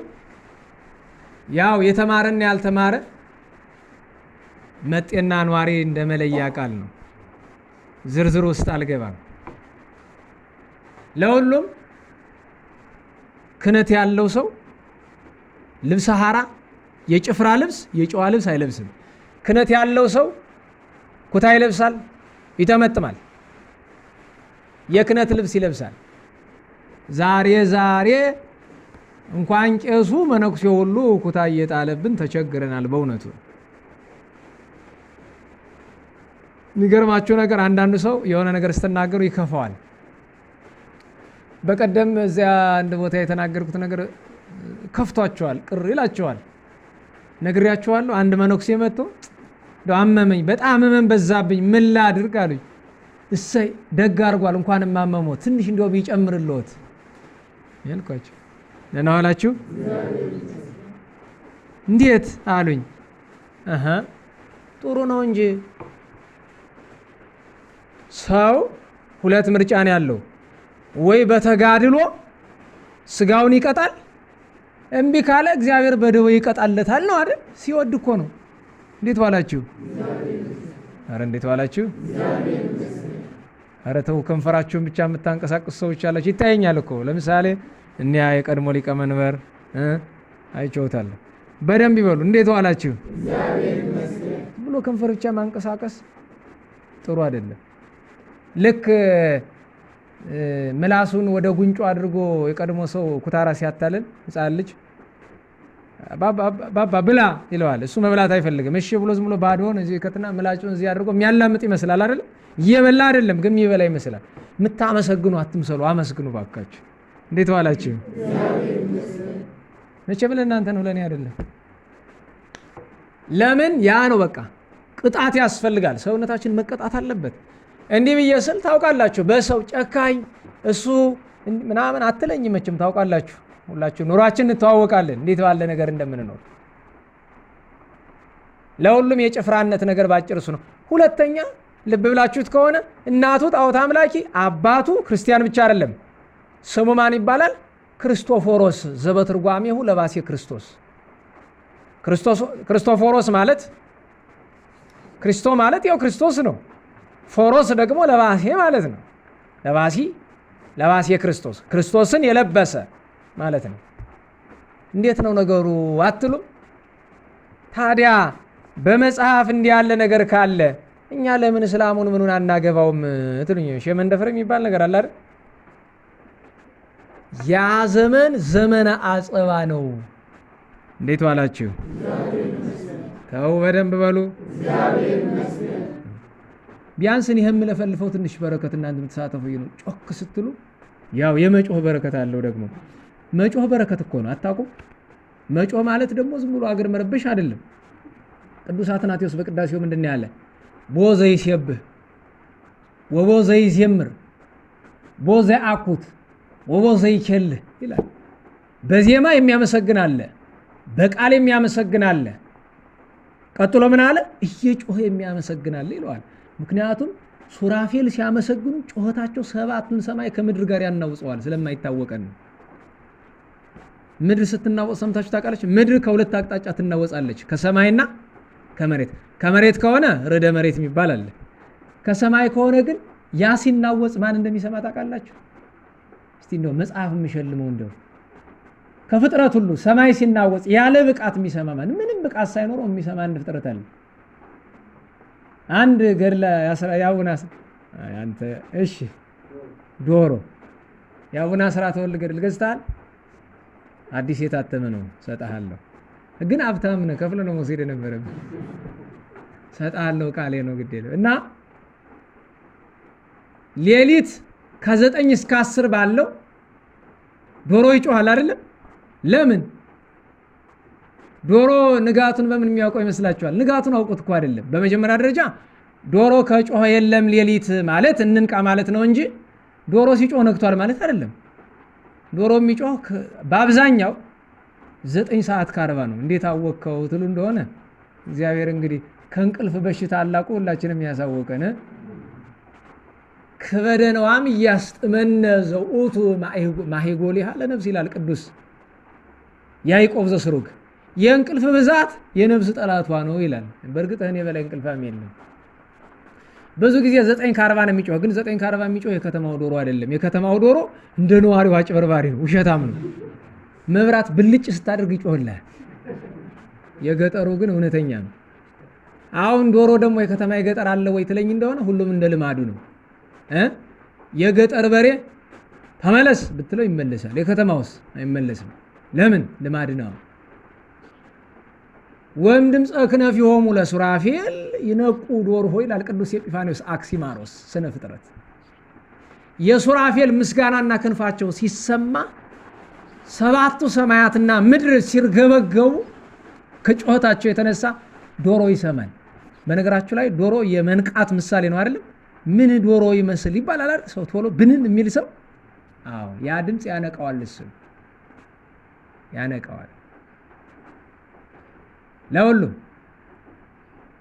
ያው የተማረና ያልተማረ መጤና ኗሪ እንደመለያ ቃል ነው። ዝርዝር ውስጥ አልገባም። ለሁሉም ክህነት ያለው ሰው ልብሰ ሐራ የጭፍራ ልብስ የጨዋ ልብስ አይለብስም። ክህነት ያለው ሰው ኩታ ይለብሳል፣ ይተመጥማል፣ የክህነት ልብስ ይለብሳል። ዛሬ እንኳን ቄሱ መነኩሴ ሁሉ ኩታ እየጣለብን ተቸግረናል። በእውነቱ የሚገርማችሁ ነገር አንዳንዱ ሰው የሆነ ነገር ስትናገሩ ይከፋዋል። በቀደም እዚያ አንድ ቦታ የተናገርኩት ነገር ከፍቷቸዋል፣ ቅር ይላቸዋል። ነግሬያቸዋለሁ። አንድ መነኩሴ መጥቶ አመመኝ፣ በጣም ህመም በዛብኝ፣ ምን ላድርግ አሉኝ። እሰይ ደግ አድርጓል፣ እንኳንም አመመው፣ ትንሽ እንዲያው ቢጨምርልዎት ያልኳቸው። ደህና ዋላችሁ? እንዴት አሉኝ። ጥሩ ነው እንጂ ሰው ሁለት ምርጫ ነው ያለው። ወይ በተጋድሎ ስጋውን ይቀጣል፣ እምቢ ካለ እግዚአብሔር በደዌ ይቀጣለታል ነው አይደል? ሲወድ እኮ ነው። እንዴት ዋላችሁ? አረ እንዴት ዋላችሁ? አረ ተው፣ ከንፈራችሁን ብቻ የምታንቀሳቅሱ ሰዎች አላችሁ። ይታየኛል እኮ ለምሳሌ እኒያ የቀድሞ ሊቀመንበር አይቼውታለሁ። በደንብ ይበሉ። እንዴት ዋላችሁ ብሎ ከንፈር ብቻ ማንቀሳቀስ ጥሩ አይደለም። ልክ ምላሱን ወደ ጉንጩ አድርጎ የቀድሞ ሰው ኩታራ ሲያታልል ሕፃን ልጅ ባባ ብላ ይለዋል። እሱ መብላት አይፈልግም። እሺ ብሎ ዝም ብሎ ባዶውን እዚህ ከትና ምላጩን እዚህ አድርጎ የሚያላምጥ ይመስላል አይደል? እየበላ አይደለም ግን የሚበላ ይመስላል። የምታመሰግኑ አትምሰሉ፣ አመስግኑ ባካችሁ። እንዴት ዋላችሁ? መቼም ለእናንተ ነው፣ ለእኔ አይደለም። ለምን ያ ነው በቃ ቅጣት ያስፈልጋል። ሰውነታችን መቀጣት አለበት። እንዲህ ብዬ ስል ታውቃላችሁ፣ በሰው ጨካኝ እሱ ምናምን አትለኝ። መቼም ታውቃላችሁ፣ ሁላችሁ ኑሯችን እንተዋወቃለን፣ እንዴት ባለ ነገር እንደምንኖር። ለሁሉም የጭፍራነት ነገር ባጭር እሱ ነው። ሁለተኛ ልብ ብላችሁት ከሆነ እናቱ ጣዖት አምላኪ፣ አባቱ ክርስቲያን ብቻ አይደለም። ስሙ ማን ይባላል? ክርስቶፎሮስ ዘበትርጓሜሁ ለባሴ ክርስቶስ። ክርስቶፎሮስ ማለት ክርስቶ ማለት ያው ክርስቶስ ነው። ፎሮስ ደግሞ ለባሴ ማለት ነው። ለባሴ ክርስቶስ፣ ክርስቶስን የለበሰ ማለት ነው። እንዴት ነው ነገሩ አትሉም? ታዲያ በመጽሐፍ እንዲህ ያለ ነገር ካለ እኛ ለምን እስላሙን ምኑን አናገባውም ትሉኝ። ሸመንደፍር የሚባል ነገር አለ አይደል? ያ ዘመን ዘመነ አጸባ ነው። እንዴት ዋላችሁ? ተው በደንብ በሉ። ቢያንስ እኔ የምለፈልፈው ትንሽ በረከት እናንተ የምትሳተፉ ነው። ጮክ ስትሉ ያው የመጮህ በረከት አለው። ደግሞ መጮህ በረከት እኮ ነው። አታውቁም? መጮህ ማለት ደግሞ ዝም ብሎ አገር መረበሽ አይደለም። ቅዱስ አትናቴዎስ በቅዳሴው ምንድን ነው ያለ? ቦዘ ይሴብህ ወቦዘ ይዜምር ቦዘ አኩት ወቦዘ ይኬልህ ይላል። በዜማ የሚያመሰግን አለ፣ በቃል የሚያመሰግን አለ። ቀጥሎ ምን አለ? እየጮኸ የሚያመሰግን አለ ይለዋል። ምክንያቱም ሱራፌል ሲያመሰግኑ ጮኸታቸው ሰባቱን ሰማይ ከምድር ጋር ያናውጸዋል ስለማይታወቀን። ምድር ስትናወጽ ሰምታችሁ ታውቃለች? ምድር ከሁለት አቅጣጫ ትናወጻለች፣ ከሰማይና ከመሬት። ከመሬት ከሆነ ርዕደ መሬት የሚባል አለ። ከሰማይ ከሆነ ግን ያ ሲናወጽ ማን እንደሚሰማ ታውቃላችሁ? እስቲ እንደው መጽሐፍ የሚሸልመው እንደው ከፍጥረት ሁሉ ሰማይ ሲናወጽ ያለ ብቃት የሚሰማ ማን? ምንም ብቃት ሳይኖረው የሚሰማ አንድ ፍጥረት አለ። አንድ ገድለ ያቡና አንተ እሺ ዶሮ ያቡና ስራት ወልድ ገድል ገዝተሃል? አዲስ የታተመ ነው፣ ሰጣሃለሁ። ግን ሀብታም ነህ፣ ከፍለ ነው መውሰድ የነበረብህ። ሰጣሃለሁ፣ ቃሌ ነው፣ ግድ የለም። እና ሌሊት ከ9 እስከ 10 ባለው ዶሮ ይጮሃል አይደለም? ለምን? ዶሮ ንጋቱን በምን የሚያውቀው ይመስላችኋል? ንጋቱን አውቁት እኮ አይደለም። በመጀመሪያ ደረጃ ዶሮ ከጮኸ የለም ሌሊት ማለት እንንቃ ማለት ነው እንጂ ዶሮ ሲጮህ ነግቷል ማለት አይደለም። ዶሮ የሚጮህ በአብዛኛው 9 ሰዓት ከ40 ነው። እንዴት አወቅከው ትሉ እንደሆነ እግዚአብሔር እንግዲህ ከእንቅልፍ በሽታ አላቁ ሁላችንም ያሳወቀን ከበደነዋም እያስጥመነዘው ኡቱ ማሄጎሊሃ ለነፍስ ይላል ቅዱስ ያዕቆብ ዘስሩግ። የእንቅልፍ ብዛት የነፍስ ጠላቷ ነው ይላል። በእርግጥ እኔ በላይ እንቅልፋም የለም። ብዙ ጊዜ 9:40 ነው የሚጮህ። ግን 9:40 የሚጮህ የከተማው ዶሮ አይደለም። የከተማው ዶሮ እንደ ነዋሪው አጭበርባሪ ነው፣ ውሸታም ነው። መብራት ብልጭ ስታደርግ ይጮህልሃል። የገጠሩ ግን እውነተኛ ነው። አሁን ዶሮ ደግሞ የከተማ የገጠር አለ ወይ ትለኝ እንደሆነ ሁሉም እንደ ልማዱ ነው። የገጠር በሬ ተመለስ ብትለው ይመለሳል። የከተማውስ አይመለስም። ለምን? ልማድ ነው። ወም ድምፀ ክነፊሆሙ ለሱራፌል ይነቁ ዶርሆ ይላል ቅዱስ ኤጲፋንዮስ አክሲማሮስ ስነ ፍጥረት። የሱራፌል ምስጋናና ክንፋቸው ሲሰማ ሰባቱ ሰማያትና ምድር ሲርገበገቡ ከጩኸታቸው የተነሳ ዶሮ ይሰማል። በነገራችሁ ላይ ዶሮ የመንቃት ምሳሌ ነው አይደለም? ምን ዶሮ ይመስል ይባላል አይደል? ሰው ቶሎ ብንን የሚል ሰው አዎ፣ ያ ድምፅ ያነቃዋል። እሱ ያነቃዋል። ለሁሉም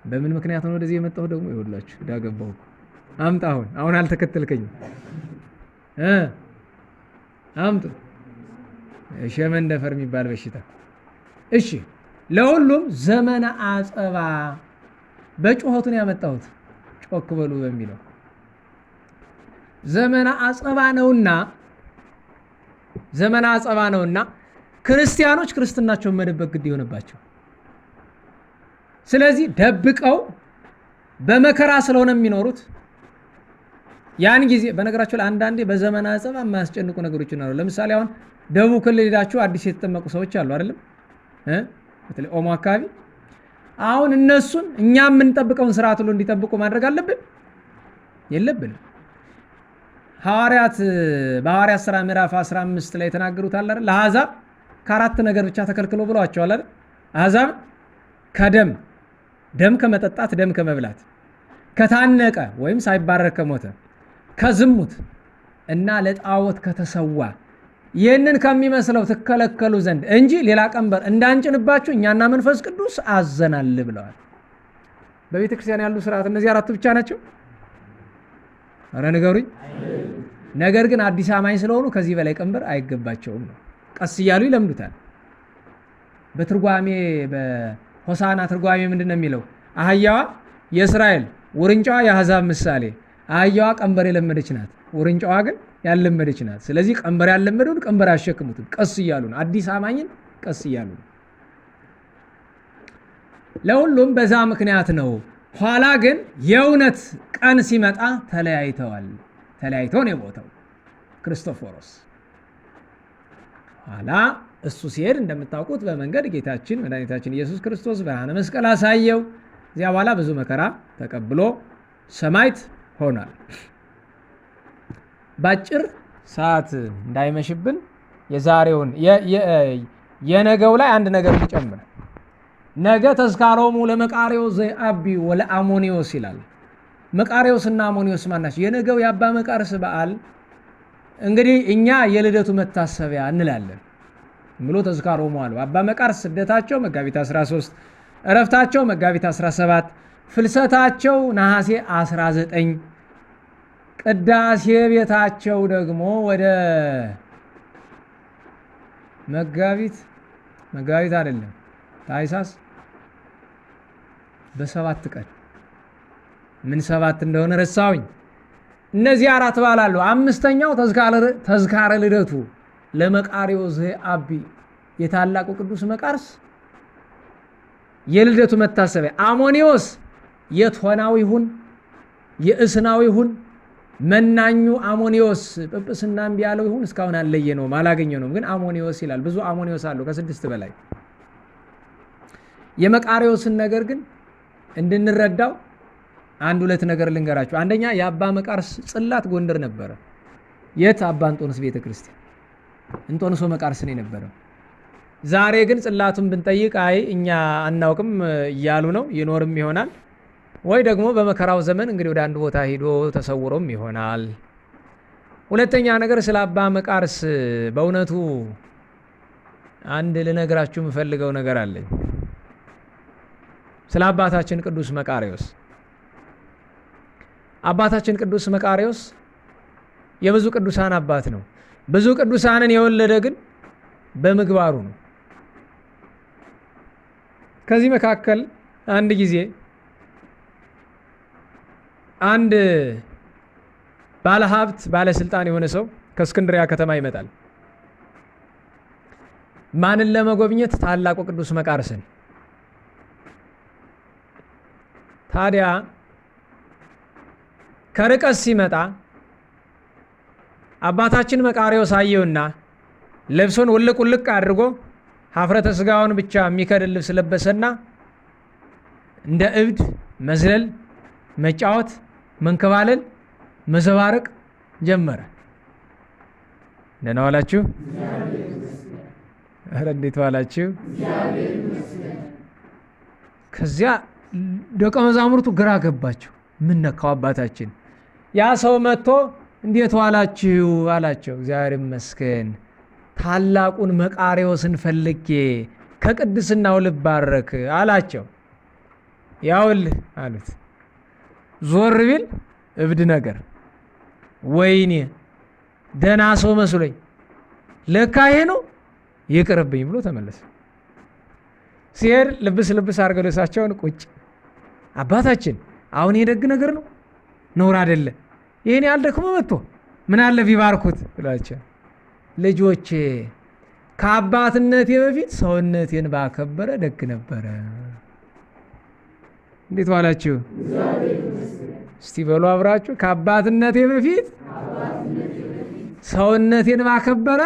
በምን ምክንያት ነው ወደዚህ የመጣሁ ደግሞ ይኸውላችሁ ዳገባው አምጣ አሁን አልተከተልከኝም አምጡ ሸመንደፈር የሚባል በሽታ። እሺ ለሁሉም ዘመነ አጸባ በጩኸቱን ያመጣሁት ጮክ በሉ በሚለው ዘመነ አጸባ ነውና ክርስቲያኖች ክርስትናቸውን መደበቅ ግድ ይሆንባቸው። ስለዚህ ደብቀው በመከራ ስለሆነ የሚኖሩት ያን ጊዜ በነገራቸው ላይ አንዳንዴ በዘመነ አጸባ የማያስጨንቁ ነገሮች ይኖራሉ። ለምሳሌ አሁን ደቡብ ክልል ሄዳችሁ አዲስ የተጠመቁ ሰዎች አሉ አይደለም? በተለይ ኦሞ አካባቢ አሁን እነሱን እኛ የምንጠብቀውን ስርዓት ሁሉ እንዲጠብቁ ማድረግ አለብን የለብንም? በሐዋርያት ሥራ ምዕራፍ 15 ላይ የተናገሩት አለ አይደል? ለአሕዛብ ከአራት ነገር ብቻ ተከልክሎ ብለዋቸዋል አይደል? አሕዛብ ደም ከመጠጣት፣ ደም ከመብላት፣ ከታነቀ ወይም ሳይባረክ ከሞተ፣ ከዝሙት እና ለጣዖት ከተሰዋ ይህንን ከሚመስለው ትከለከሉ ዘንድ እንጂ ሌላ ቀንበር እንዳንጭንባችሁ እኛና መንፈስ ቅዱስ አዘናል ብለዋል። በቤተ ክርስቲያን ያሉ ስርዓት እነዚህ አራቱ ብቻ ናቸው? ኧረ ንገሩኝ። ነገር ግን አዲስ አማኝ ስለሆኑ ከዚህ በላይ ቀንበር አይገባቸውም ነው። ቀስ እያሉ ይለምዱታል። በትርጓሜ በሆሳና ትርጓሜ ምንድን ነው የሚለው? አህያዋ የእስራኤል ውርንጫዋ የአሕዛብ ምሳሌ። አህያዋ ቀንበር የለመደች ናት፣ ውርንጫዋ ግን ያለመደች ናት። ስለዚህ ቀንበር ያለመደውን ቀንበር አያሸክሙትም። ቀስ እያሉ ነው። አዲስ አማኝን ቀስ እያሉ ነው። ለሁሉም በዛ ምክንያት ነው። ኋላ ግን የእውነት ቀን ሲመጣ ተለያይተው ነው የሞተው ክርስቶፎሮስ። ኋላ እሱ ሲሄድ እንደምታውቁት በመንገድ ጌታችን መድኃኒታችን ኢየሱስ ክርስቶስ ብርሃነ መስቀል አሳየው። እዚያ በኋላ ብዙ መከራ ተቀብሎ ሰማዕት ሆኗል። ባጭር ሰዓት እንዳይመሽብን የዛሬውን የነገው ላይ አንድ ነገር ሊጨምር፣ ነገ ተዝካሮሙ ለመቃርዮስ ዘአቢ ወለአሞኒዮስ ይላል። መቃርዮስ እና አሞኒዮስ ማናቸው? የነገው የአባ መቃርስ በዓል እንግዲህ እኛ የልደቱ መታሰቢያ እንላለን ብሎ ተዝካሮሙ አሉ። አባ መቃርስ ስደታቸው መጋቢት 13፣ እረፍታቸው መጋቢት 17፣ ፍልሰታቸው ነሐሴ 19፣ ቅዳሴ ቤታቸው ደግሞ ወደ መጋቢት አይደለም ታኅሳስ በ7 ቀን ምን 7 እንደሆነ ረሳሁኝ። እነዚህ 4 በዓል አሉ። 5ኛው ተዝካረ ልደቱ ለመቃርዮስ ዘአቢ የታላቁ ቅዱስ መቃርስ የልደቱ መታሰቢያ። አሞኒዮስ የቶናዊ ይሁን የእስናዊ ይሁን መናኙ አሞኒዮስ ጵጵስና እምቢ ያለው ይሁን እስካሁን አልለየነውም፣ አላገኘነውም። ግን አሞኒዮስ ይላል። ብዙ አሞኒዮስ አሉ ከ6 በላይ። የመቃርዮስን ነገር ግን እንድንረዳው 1-2 ነገር ልንገራችሁ። አንደኛ የአባ መቃርስ ጽላት ጎንደር ነበረ። የት? አባ እንጦንስ ቤተክርስቲያን እንጦንሶ መቃርስ ነው የነበረው። ዛሬ ግን ጽላቱን ብንጠይቅ አይ እኛ አናውቅም እያሉ ነው። ይኖርም ይሆናል ወይ ደግሞ በመከራው ዘመን እንግዲህ ወደ አንድ ቦታ ሄዶ ተሰውሮም ይሆናል። ሁለተኛ ነገር ስለ አባ መቃርስ በእውነቱ አንድ ልነግራችሁ የምፈልገው ነገር አለኝ። ስለ አባታችን ቅዱስ መቃርዮስ። አባታችን ቅዱስ መቃርዮስ የብዙ ቅዱሳን አባት ነው። ብዙ ቅዱሳንን የወለደ ግን በምግባሩ ነው። ከዚህ መካከል አንድ ጊዜ አንድ ባለሀብት ባለስልጣን የሆነ ሰው ከእስክንድሪያ ከተማ ይመጣል። ማንን ለመጎብኘት? ታላቁ ቅዱስ መቃርስን። ታዲያ ከርቀት ሲመጣ አባታችን መቃርዮስ አየውና ልብሱን ውልቅ ውልቅ አድርጎ ሀፍረተ ስጋውን ብቻ የሚከድን ልብስ ለበሰና እንደ እብድ መዝለል፣ መጫወት፣ መንከባለል፣ መዘባረቅ ጀመረ። ደህና ዋላችሁ? ኧረ እንዴት ዋላችሁ? ከዚያ ደቀ መዛሙርቱ ግራ ገባቸው። ምን ነካው አባታችን? ያ ሰው መጥቶ እንዴት ዋላችሁ አላቸው። እግዚአብሔር ይመስገን ታላቁን መቃርዮስን ፈልጌ ከቅድስናው ልባረክ አላቸው። ያውልህ አሉት። ዞር ቢል እብድ ነገር፣ ወይኔ ደህና ሰው መስሎኝ ለካ ይሄ ነው ይቅርብኝ ብሎ ተመለሰ። ሲሄድ ልብስ አድርገው ልብሳቸውን ቁጭ። አባታችን አሁን ይሄ ደግ ነገር ነው ነውር አይደለ? ይሄን ያልደክሞ መጥቶ ምን አለ ቢባርኩት ብላቸው። ልጆቼ ከአባትነቴ በፊት ሰውነቴን ባከበረ ደግ ነበረ። እንዴት ዋላችሁ? እስቲ በሉ አብራችሁ። ከአባትነቴ በፊት ሰውነቴን ባከበረ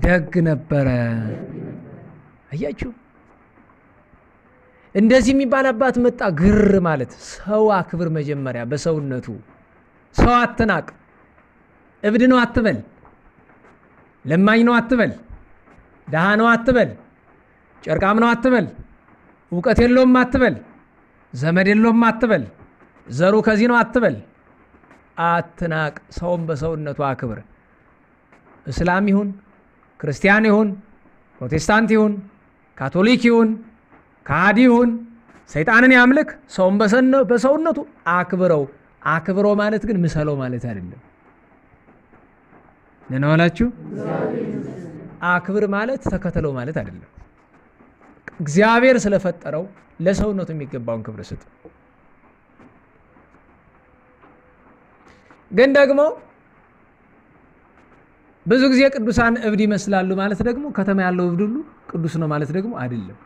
ደግ ነበረ። አያችሁ፣ እንደዚህ የሚባል አባት መጣ። ግር ማለት ሰው አክብር መጀመሪያ በሰውነቱ። ሰው አትናቅ። እብድ ነው አትበል፣ ለማኝ ነው አትበል፣ ደሃ ነው አትበል፣ ጨርቃም ነው አትበል፣ እውቀት የለውም አትበል፣ ዘመድ የለውም አትበል፣ ዘሩ ከዚህ ነው አትበል። አትናቅ። ሰውም በሰውነቱ አክብር። እስላም ይሁን ክርስቲያን ይሁን ፕሮቴስታንት ይሁን ካቶሊክ ይሁን ከሃዲ ይሁን ሰይጣንን ያምልክ፣ ሰውም በሰውነቱ አክብረው። አክብረው ማለት ግን ምሰለው ማለት አይደለም። ደህና ዋላችሁ? አክብር ማለት ተከተለው ማለት አይደለም። እግዚአብሔር ስለፈጠረው ለሰውነቱ የሚገባውን ክብር ስጥ። ግን ደግሞ ብዙ ጊዜ ቅዱሳን እብድ ይመስላሉ ማለት ደግሞ ከተማ ያለው እብድ ሁሉ ቅዱስ ነው ማለት ደግሞ አይደለም።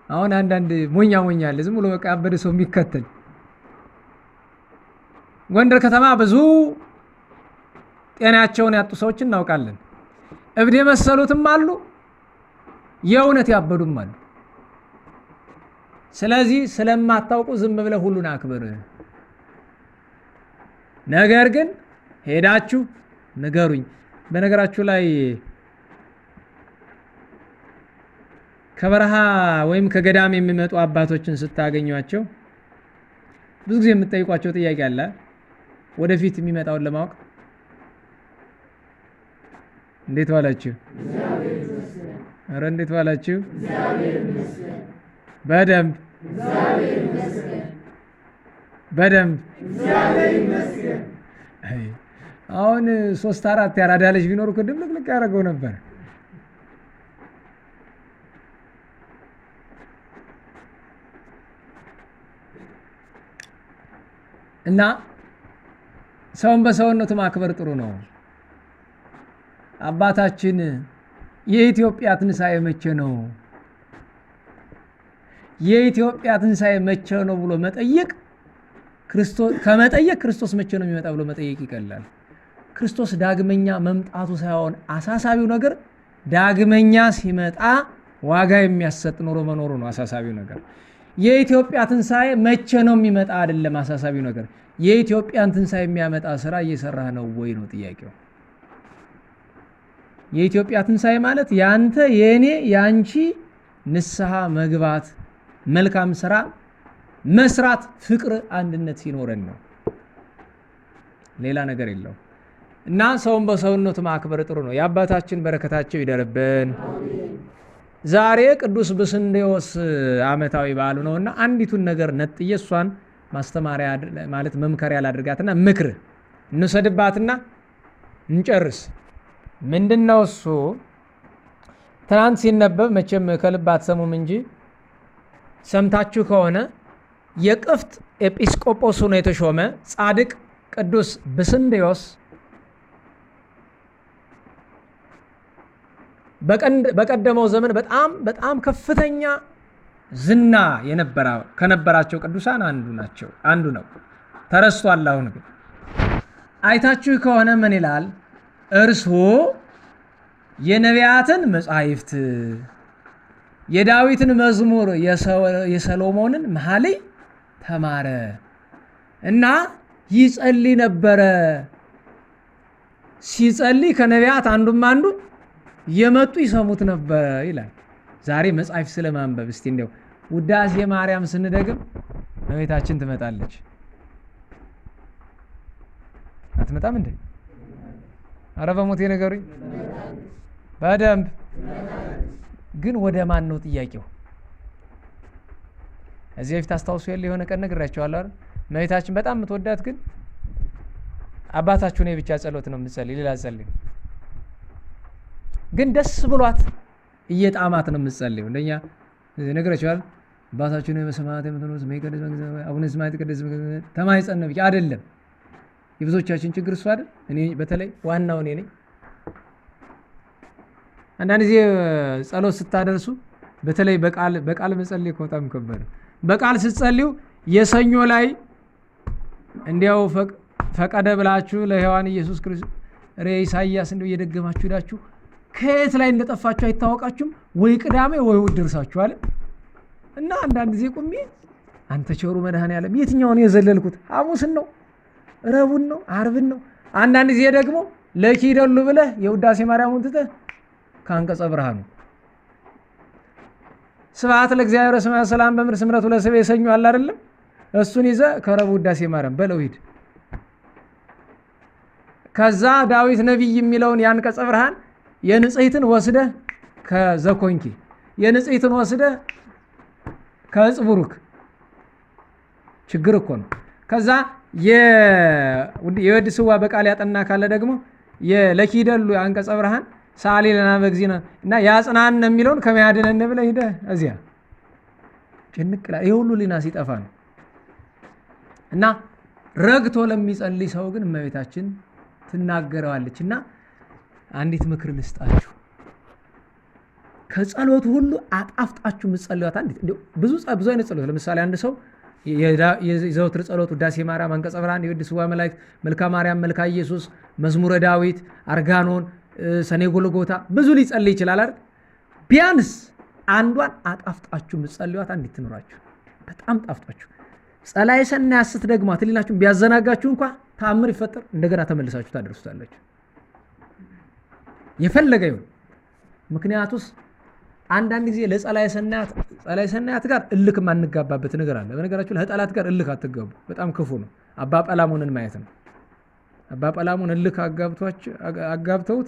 አሁን አንዳንድ ሞኛ አለ ዝም ብሎ በቃ ያበደ ሰው የሚከተል። ጎንደር ከተማ ብዙ ጤናቸውን ያጡ ሰዎች እናውቃለን። እብድ የመሰሉትም አሉ፣ የእውነት ያበዱም አሉ። ስለዚህ ስለማታውቁ ዝም ብለህ ሁሉን አክብር። ነገር ግን ሄዳችሁ ንገሩኝ። በነገራችሁ ላይ ከበረሃ ወይም ከገዳም የሚመጡ አባቶችን ስታገኟቸው ብዙ ጊዜ የምትጠይቋቸው ጥያቄ አለ። ወደፊት የሚመጣውን ለማወቅ እንዴት ዋላችሁ? ኧረ እንዴት ዋላችሁ? በደንብ አሁን 3-4 ያራዳ ልጅ ቢኖር እኮ ድብልቅልቅ ያደረገው ነበር። እና ሰውን በሰውነቱ ማክበር ጥሩ ነው። አባታችን የኢትዮጵያ ትንሣኤ መቼ ነው? የኢትዮጵያ ትንሣኤ መቼ ነው ብሎ መጠየቅ ከመጠየቅ ክርስቶስ መቼ ነው የሚመጣ ብሎ መጠየቅ ይቀላል። ክርስቶስ ዳግመኛ መምጣቱ ሳይሆን አሳሳቢው ነገር ዳግመኛ ሲመጣ ዋጋ የሚያሰጥ ኖሮ መኖሩ ነው አሳሳቢው ነገር። የኢትዮጵያ ትንሣኤ መቼ ነው የሚመጣ አይደለም አሳሳቢው ነገር። የኢትዮጵያን ትንሣኤ የሚያመጣ ስራ እየሰራ ነው ወይ ነው ጥያቄው። የኢትዮጵያ ትንሣኤ ማለት ያንተ የኔ ያንቺ ንስሐ መግባት፣ መልካም ስራ መስራት፣ ፍቅር፣ አንድነት ሲኖረን ነው። ሌላ ነገር የለው እና ሰውን በሰውነቱ ማክበር ጥሩ ነው። የአባታችን በረከታቸው ይደርብን። ዛሬ ቅዱስ ብስንዴዎስ ዓመታዊ በዓሉ ነውና አንዲቱን ነገር ነጥዬ እሷን ማስተማሪያ ማለት መምከሪያ ላድርጋትና ምክር እንውሰድባትና እንጨርስ። ምንድነው እሱ? ትናንት ሲነበብ መቼም ከልብ አትሰሙም እንጂ ሰምታችሁ ከሆነ የቅፍት ኤጲስቆጶስ ሆኖ የተሾመ ጻድቅ ቅዱስ ብስንዴዎስ በቀደመው ዘመን በጣም ከፍተኛ ዝና ከነበራቸው ቅዱሳን አንዱ ነው። ተረስቷል። አሁን ግን አይታችሁ ከሆነ ምን ይላል? እርሱ የነቢያትን መጻሕፍት፣ የዳዊትን መዝሙር፣ የሰሎሞንን መኃልይ ተማረ እና ይጸልይ ነበረ። ሲጸልይ ከነቢያት አንዱ የመጡ ይሰሙት ነበረ ይላል። ዛሬ መጽሐፍ ስለማንበብ እስቲ እንደው ውዳሴ ማርያም ስንደግም እመቤታችን ትመጣለች። አትመጣም እንዴ? አረ በሞቴ ነገሩኝ በደንብ። ግን ወደ ማን ነው ጥያቄው? እዚህ በፊት አስታውሱ የሆነ ቀን ነግራቸዋለሁ አይደል? እመቤታችን በጣም የምትወዳት ግን አባታችሁ ነው ብቻ ጸሎት ነው የምትጸልይ፣ ሌላ ጸልይ ግን ደስ ብሏት እየጣማት ነው የምትጸልየው። እንደኛ ነግራቸዋል። አባታችሁ ነው በሰማያት የምትኖር አቡነ ስማት ቅዱስ ተማይጸን ነው ብቻ አይደለም። የብዙዎቻችን ችግር እሱ አይደል? እኔ በተለይ ዋናው እኔ ነኝ። አንዳንድ ጊዜ ጸሎት ስታደርሱ በተለይ በቃል መጸለይ በጣም ከባድ ነው። በቃል ስትጸልዩ የሰኞ ላይ እንዲያው ፈቀደ ብላችሁ ለሔዋን ኢየሱስ ክርስቶስ ኢሳይያስ እንደው እየደገማችሁ ሄዳችሁ ከየት ላይ እንደጠፋችሁ አይታወቃችሁም። ወይ ቅዳሜ ወይ እሑድ ደርሳችኋል። እና አንዳንድ ጊዜ ቁሜ አንተ ቸሩ መድኃኔዓለም የትኛውን የዘለልኩት ሐሙስን ነው ረቡዕን ነው ዓርብን ነው? አንዳንድ ጊዜ ደግሞ ለኪደሉ ብለህ የውዳሴ ማርያምን ትተህ ከአንቀጸ ብርሃኑ ስብሐት ለእግዚአብሔር ወሰማያት ሰላም በምድር ስምረቱ ለሰብእ የሰኞ አለ አይደለም? እሱን ይዘህ ከረቡዕ ውዳሴ ማርያም በለው ሂድ። ከዛ ዳዊት ነቢይ የሚለውን የአንቀጸ ብርሃን የንጽሕትን ወስደህ ከዘኮንኪ የንጽሕትን ወስደህ ከዕፀ ቡሩክ ችግር እኮ ነው። ከዛ የወድ ስዋ በቃል ያጠና ካለ ደግሞ የለኪደሉ አንቀጸ ብርሃን ሳሌ ለና በግዚና እና ያጽናን የሚለውን ከመያድነን ብለህ ሄደህ እዚያ ጭንቅላ ይሄ ሁሉ ሊና ሲጠፋ ነው። እና ረግቶ ለሚጸልይ ሰው ግን እመቤታችን ትናገረዋለች። እና አንዲት ምክር ልስጣችሁ፣ ከጸሎቱ ሁሉ አጣፍጣችሁ የምትጸልዩት አንዲት ብዙ አይነት ጸሎት። ለምሳሌ አንድ ሰው የዘወትር ጸሎት ውዳሴ ማርያም፣ አንቀጸ ብርሃን፣ የወድ ስዋ መላእክት፣ መልካ ማርያም፣ መልካ ኢየሱስ፣ መዝሙረ ዳዊት፣ አርጋኖን፣ ሰኔ ጎልጎታ ብዙ ሊጸልይ ይችላል አይደል? ቢያንስ አንዷን አጣፍጣችሁ የምትጸልዩት አንዲት ትኖራችሁ፣ በጣም ጣፍጣችሁ። ጸላዔ ሰናያት ስትደግሟት ህሊናችሁ ቢያዘናጋችሁ እንኳን ተአምር ይፈጠር እንደገና ተመልሳችሁ ታደርሱታላችሁ። የፈለገ ይሁን። ምክንያቱስ አንዳንድ ጊዜ ለጸላዔ ሰናያት ጋር እልክ ማንጋባበት ነገር አለ። በነገራችሁ ለጠላት ጋር እልክ አትጋቡ፣ በጣም ክፉ ነው። አባ ጰላሞንን ማየት ነው። አባ ጰላሞን እልክ አጋብተውት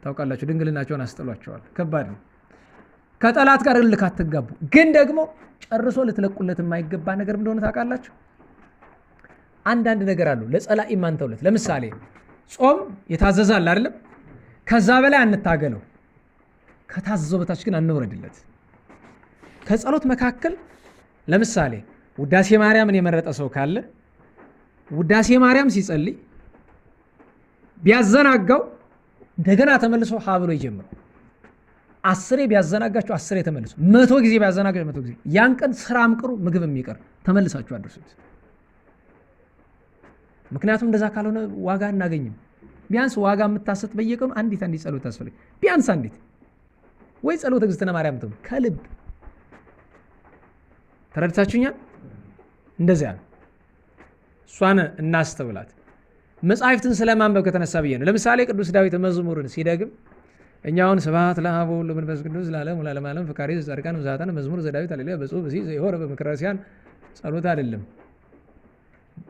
ታውቃላችሁ፣ ድንግልናቸውን አስጥሏቸዋል። ከባድ ነው። ከጠላት ጋር እልክ አትጋቡ። ግን ደግሞ ጨርሶ ልትለቁለት የማይገባ ነገር እንደሆነ ታውቃላችሁ። አንዳንድ ነገር አሉ ለጸላኢ ማንተውለት። ለምሳሌ ጾም የታዘዛል አይደለም? ከዛ በላይ አንታገለው፣ ከታዘዘው በታች ግን አንወረድለት። ከጸሎት መካከል ለምሳሌ ውዳሴ ማርያምን የመረጠ ሰው ካለ ውዳሴ ማርያም ሲጸልይ ቢያዘናጋው እንደገና ተመልሶ ሀ ብሎ ይጀምር። 10 ቢያዘናጋችሁ 10 ተመልሶ 100 ጊዜ ቢያዘናጋችሁ 100 ጊዜ። ያን ቀን ስራ አምቅሩ፣ ምግብ የሚቀር ተመልሳችሁ አድርሱት። ምክንያቱም እንደዛ ካልሆነ ዋጋ እናገኝም። ቢያንስ ዋጋ የምታሰጥ በየቀኑ አንዲት ጸሎት ታስፈልግ። ቢያንስ አንዲት ወይ ጸሎተ እግዝእትነ ማርያም ተው ከልብ ተረድታችሁኛል? እንደዚያ ነው። እሷን እናስተውላት። መጻሕፍትን ስለማንበብ ከተነሳ ብዬ ነው። ለምሳሌ ቅዱስ ዳዊት መዝሙርን ሲደግም እኛውን ስብሐት ለአብ ወወልድ ወመንፈስ ቅዱስ ለዓለሙ ለዓለመ ዓለም ፈቃሪ ዘጻድቃን ወዘኃጥአን መዝሙር ዘዳዊት ሃሌሉያ በጽሑፍ በሲ ዘይሆረ በምክረ ረሲዓን ጸሎት አይደለም።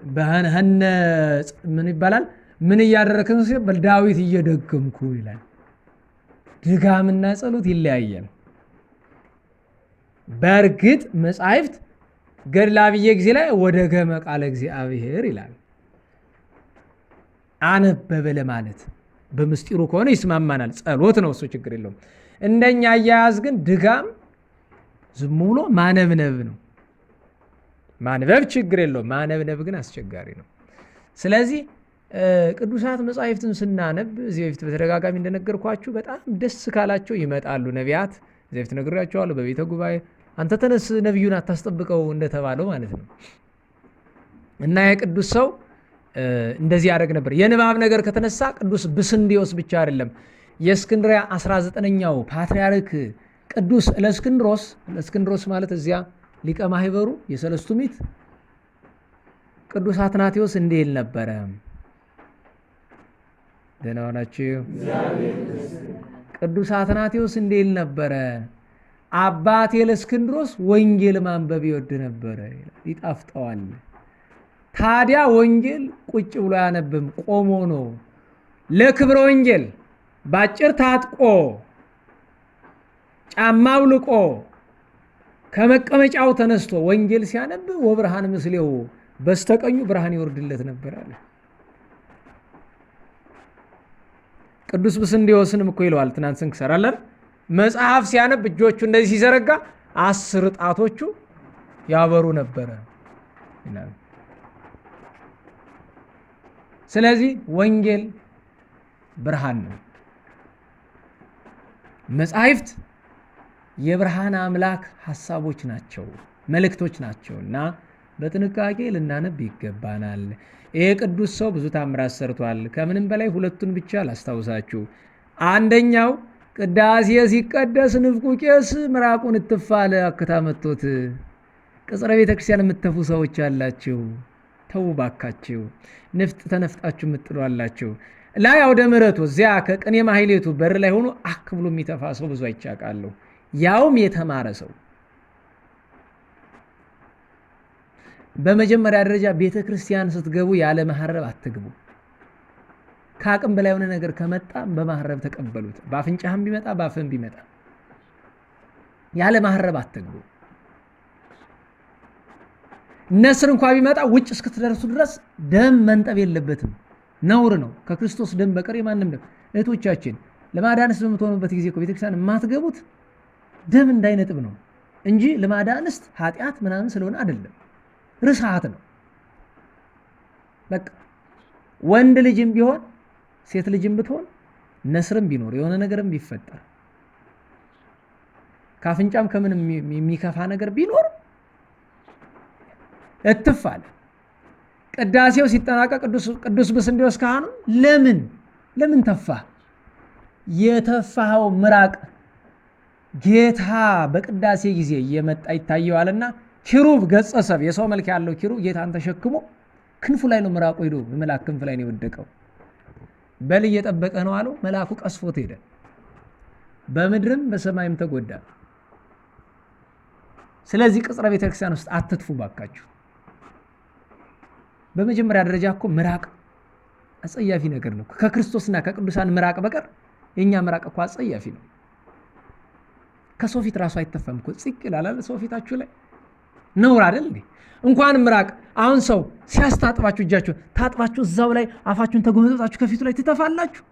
በህነ ምን ይባላል? ምን እያደረክን ሲል ዳዊት እየደገምኩ ይላል። ድጋምና ጸሎት ይለያያል። በእርግጥ መጻሕፍት ገድለ አብየ ጊዜ ላይ ወደ ገመ ቃለ እግዚአብሔር ይላል። አነበበ ለማለት በምስጢሩ ከሆነ ይስማማናል። ጸሎት ነው እሱ ችግር የለውም። እንደኛ አያያዝ ግን ድጋም ዝም ብሎ ማነብነብ ነው። ማንበብ ችግር የለውም፣ ማነብነብ ግን አስቸጋሪ ነው። ስለዚህ ቅዱሳት መጻሕፍትን ስናነብ እዚህ በፊት በተደጋጋሚ እንደነገርኳችሁ በጣም ደስ ካላቸው ይመጣሉ ነቢያት። እዚህ በፊት ነግሬያቸዋለሁ በቤተ ጉባኤ አንተ ተነስ ነቢዩን አታስጠብቀው እንደተባለው ማለት ነው። እና የቅዱስ ሰው እንደዚህ ያደርግ ነበር። የንባብ ነገር ከተነሳ ቅዱስ ብስንዲዮስ ብቻ አይደለም፣ የእስክንድሪያ 19ኛው ፓትርያርክ ቅዱስ ለእስክንድሮስ ማለት እዚያ ሊቀ ማህበሩ የሰለስቱ ምዕት ቅዱስ አትናቴዎስ እንዲህ ይል ነበረ። ደህና ዋላችሁ። ቅዱስ አትናቴዎስ እንዲህ ይል ነበረ፣ አባቴ ለእስክንድሮስ ወንጌል ማንበብ ይወድ ነበረ፣ ይጣፍጠዋል። ታዲያ ወንጌል ቁጭ ብሎ አያነብም፣ ቆሞ ነው። ለክብረ ወንጌል ባጭር ታጥቆ ጫማው ልቆ ከመቀመጫው ተነስቶ ወንጌል ሲያነብ ወብርሃን ምስሌው በስተቀኙ ብርሃን ይወርድለት ነበር አለ። ቅዱስ ብስንዴዎስንም እኮ ይለዋል ትናንት ስንክሳር አለን። መጽሐፍ ሲያነብ እጆቹ እንደዚህ ሲዘረጋ 10 ጣቶቹ ያበሩ ነበረ ይላል። ስለዚህ ወንጌል ብርሃን ነው። መጻሕፍት የብርሃን አምላክ ሐሳቦች ናቸው፣ መልእክቶች ናቸው እና በጥንቃቄ ልናነብ ይገባናል። ይሄ ቅዱስ ሰው ብዙ ታምራት ሰርቷል። ከምንም በላይ ሁለቱን ብቻ ላስታውሳችሁ። አንደኛው ቅዳሴ ሲቀደስ ንፍቁ ቄስ ምራቁን እትፋለ አክታ መጥቶት ቅጽረ ቤተክርስቲያን የምትተፉ ሰዎች አላችሁ፣ ተው ባካችሁ። ንፍጥ ተነፍጣችሁ የምጥሉ አላችሁ። ላይ አውደ ምሕረቱ እዚያ ከቅኔ ማህሌቱ በር ላይ ሆኖ አክ ብሎ የሚተፋ ሰው ብዙ አይቻቃለሁ፣ ያውም የተማረ ሰው። በመጀመሪያ ደረጃ ቤተ ክርስቲያን ስትገቡ ያለ መሐረብ አትግቡ። ከአቅም በላይ የሆነ ነገር ከመጣ በመሐረብ ተቀበሉት። በአፍንጫህም ቢመጣ በአፍህም ቢመጣ ያለ መሐረብ አትግቡ። ነስር እንኳ ቢመጣ ውጭ እስክትደርሱ ድረስ ደም መንጠብ የለበትም፣ ነውር ነው። ከክርስቶስ ደም በቀር የማንም ደም። እህቶቻችን ለማዳንስ በምትሆኑበት ጊዜ እኮ ቤተክርስቲያን የማትገቡት ደም እንዳይነጥብ ነው እንጂ ለማዳንስ ኃጢአት ምናምን ስለሆነ አይደለም፣ ርሳት ነው። በቃ ወንድ ልጅም ቢሆን ሴት ልጅም ብትሆን ነስርም ቢኖር የሆነ ነገርም ቢፈጠር ካፍንጫም ከምንም የሚከፋ ነገር ቢኖር እትፋለ። ቅዳሴው ሲጠናቀቅ ቅዱስ ብስንዴዎስ ካህኑ ለምን ተፋ? የተፋው ምራቅ ጌታ በቅዳሴ ጊዜ እየመጣ ይታየዋልና ኪሩብ ገጸ ሰብ የሰው መልክ ያለው ኪሩብ ጌታን ተሸክሞ ክንፉ ላይ ነው ምራቁ ሄዶ በመላክ ክንፍ ላይ ነው የወደቀው። በል እየጠበቀ ነው አለው። መልአኩ ቀስፎት ሄደ። በምድርም በሰማይም ተጎዳ። ስለዚህ ቅጽረ ቤተክርስቲያን ውስጥ አትጥፉ ባካችሁ። በመጀመሪያ ደረጃ እኮ ምራቅ አጸያፊ ነገር ነው። ከክርስቶስና ከቅዱሳን ምራቅ በቀር የኛ ምራቅ እኮ አጸያፊ ነው። ከሰው ፊት ራሱ አይተፋም እኮ ጽቅ ይላል ሰው ፊታችሁ ላይ ነውር አይደል እንዴ? እንኳን ምራቅ አሁን ሰው ሲያስታጥባችሁ እጃችሁን ታጥባችሁ እዛው ላይ አፋችሁን ተጎመጣጣችሁ ከፊቱ ላይ ትተፋላችሁ።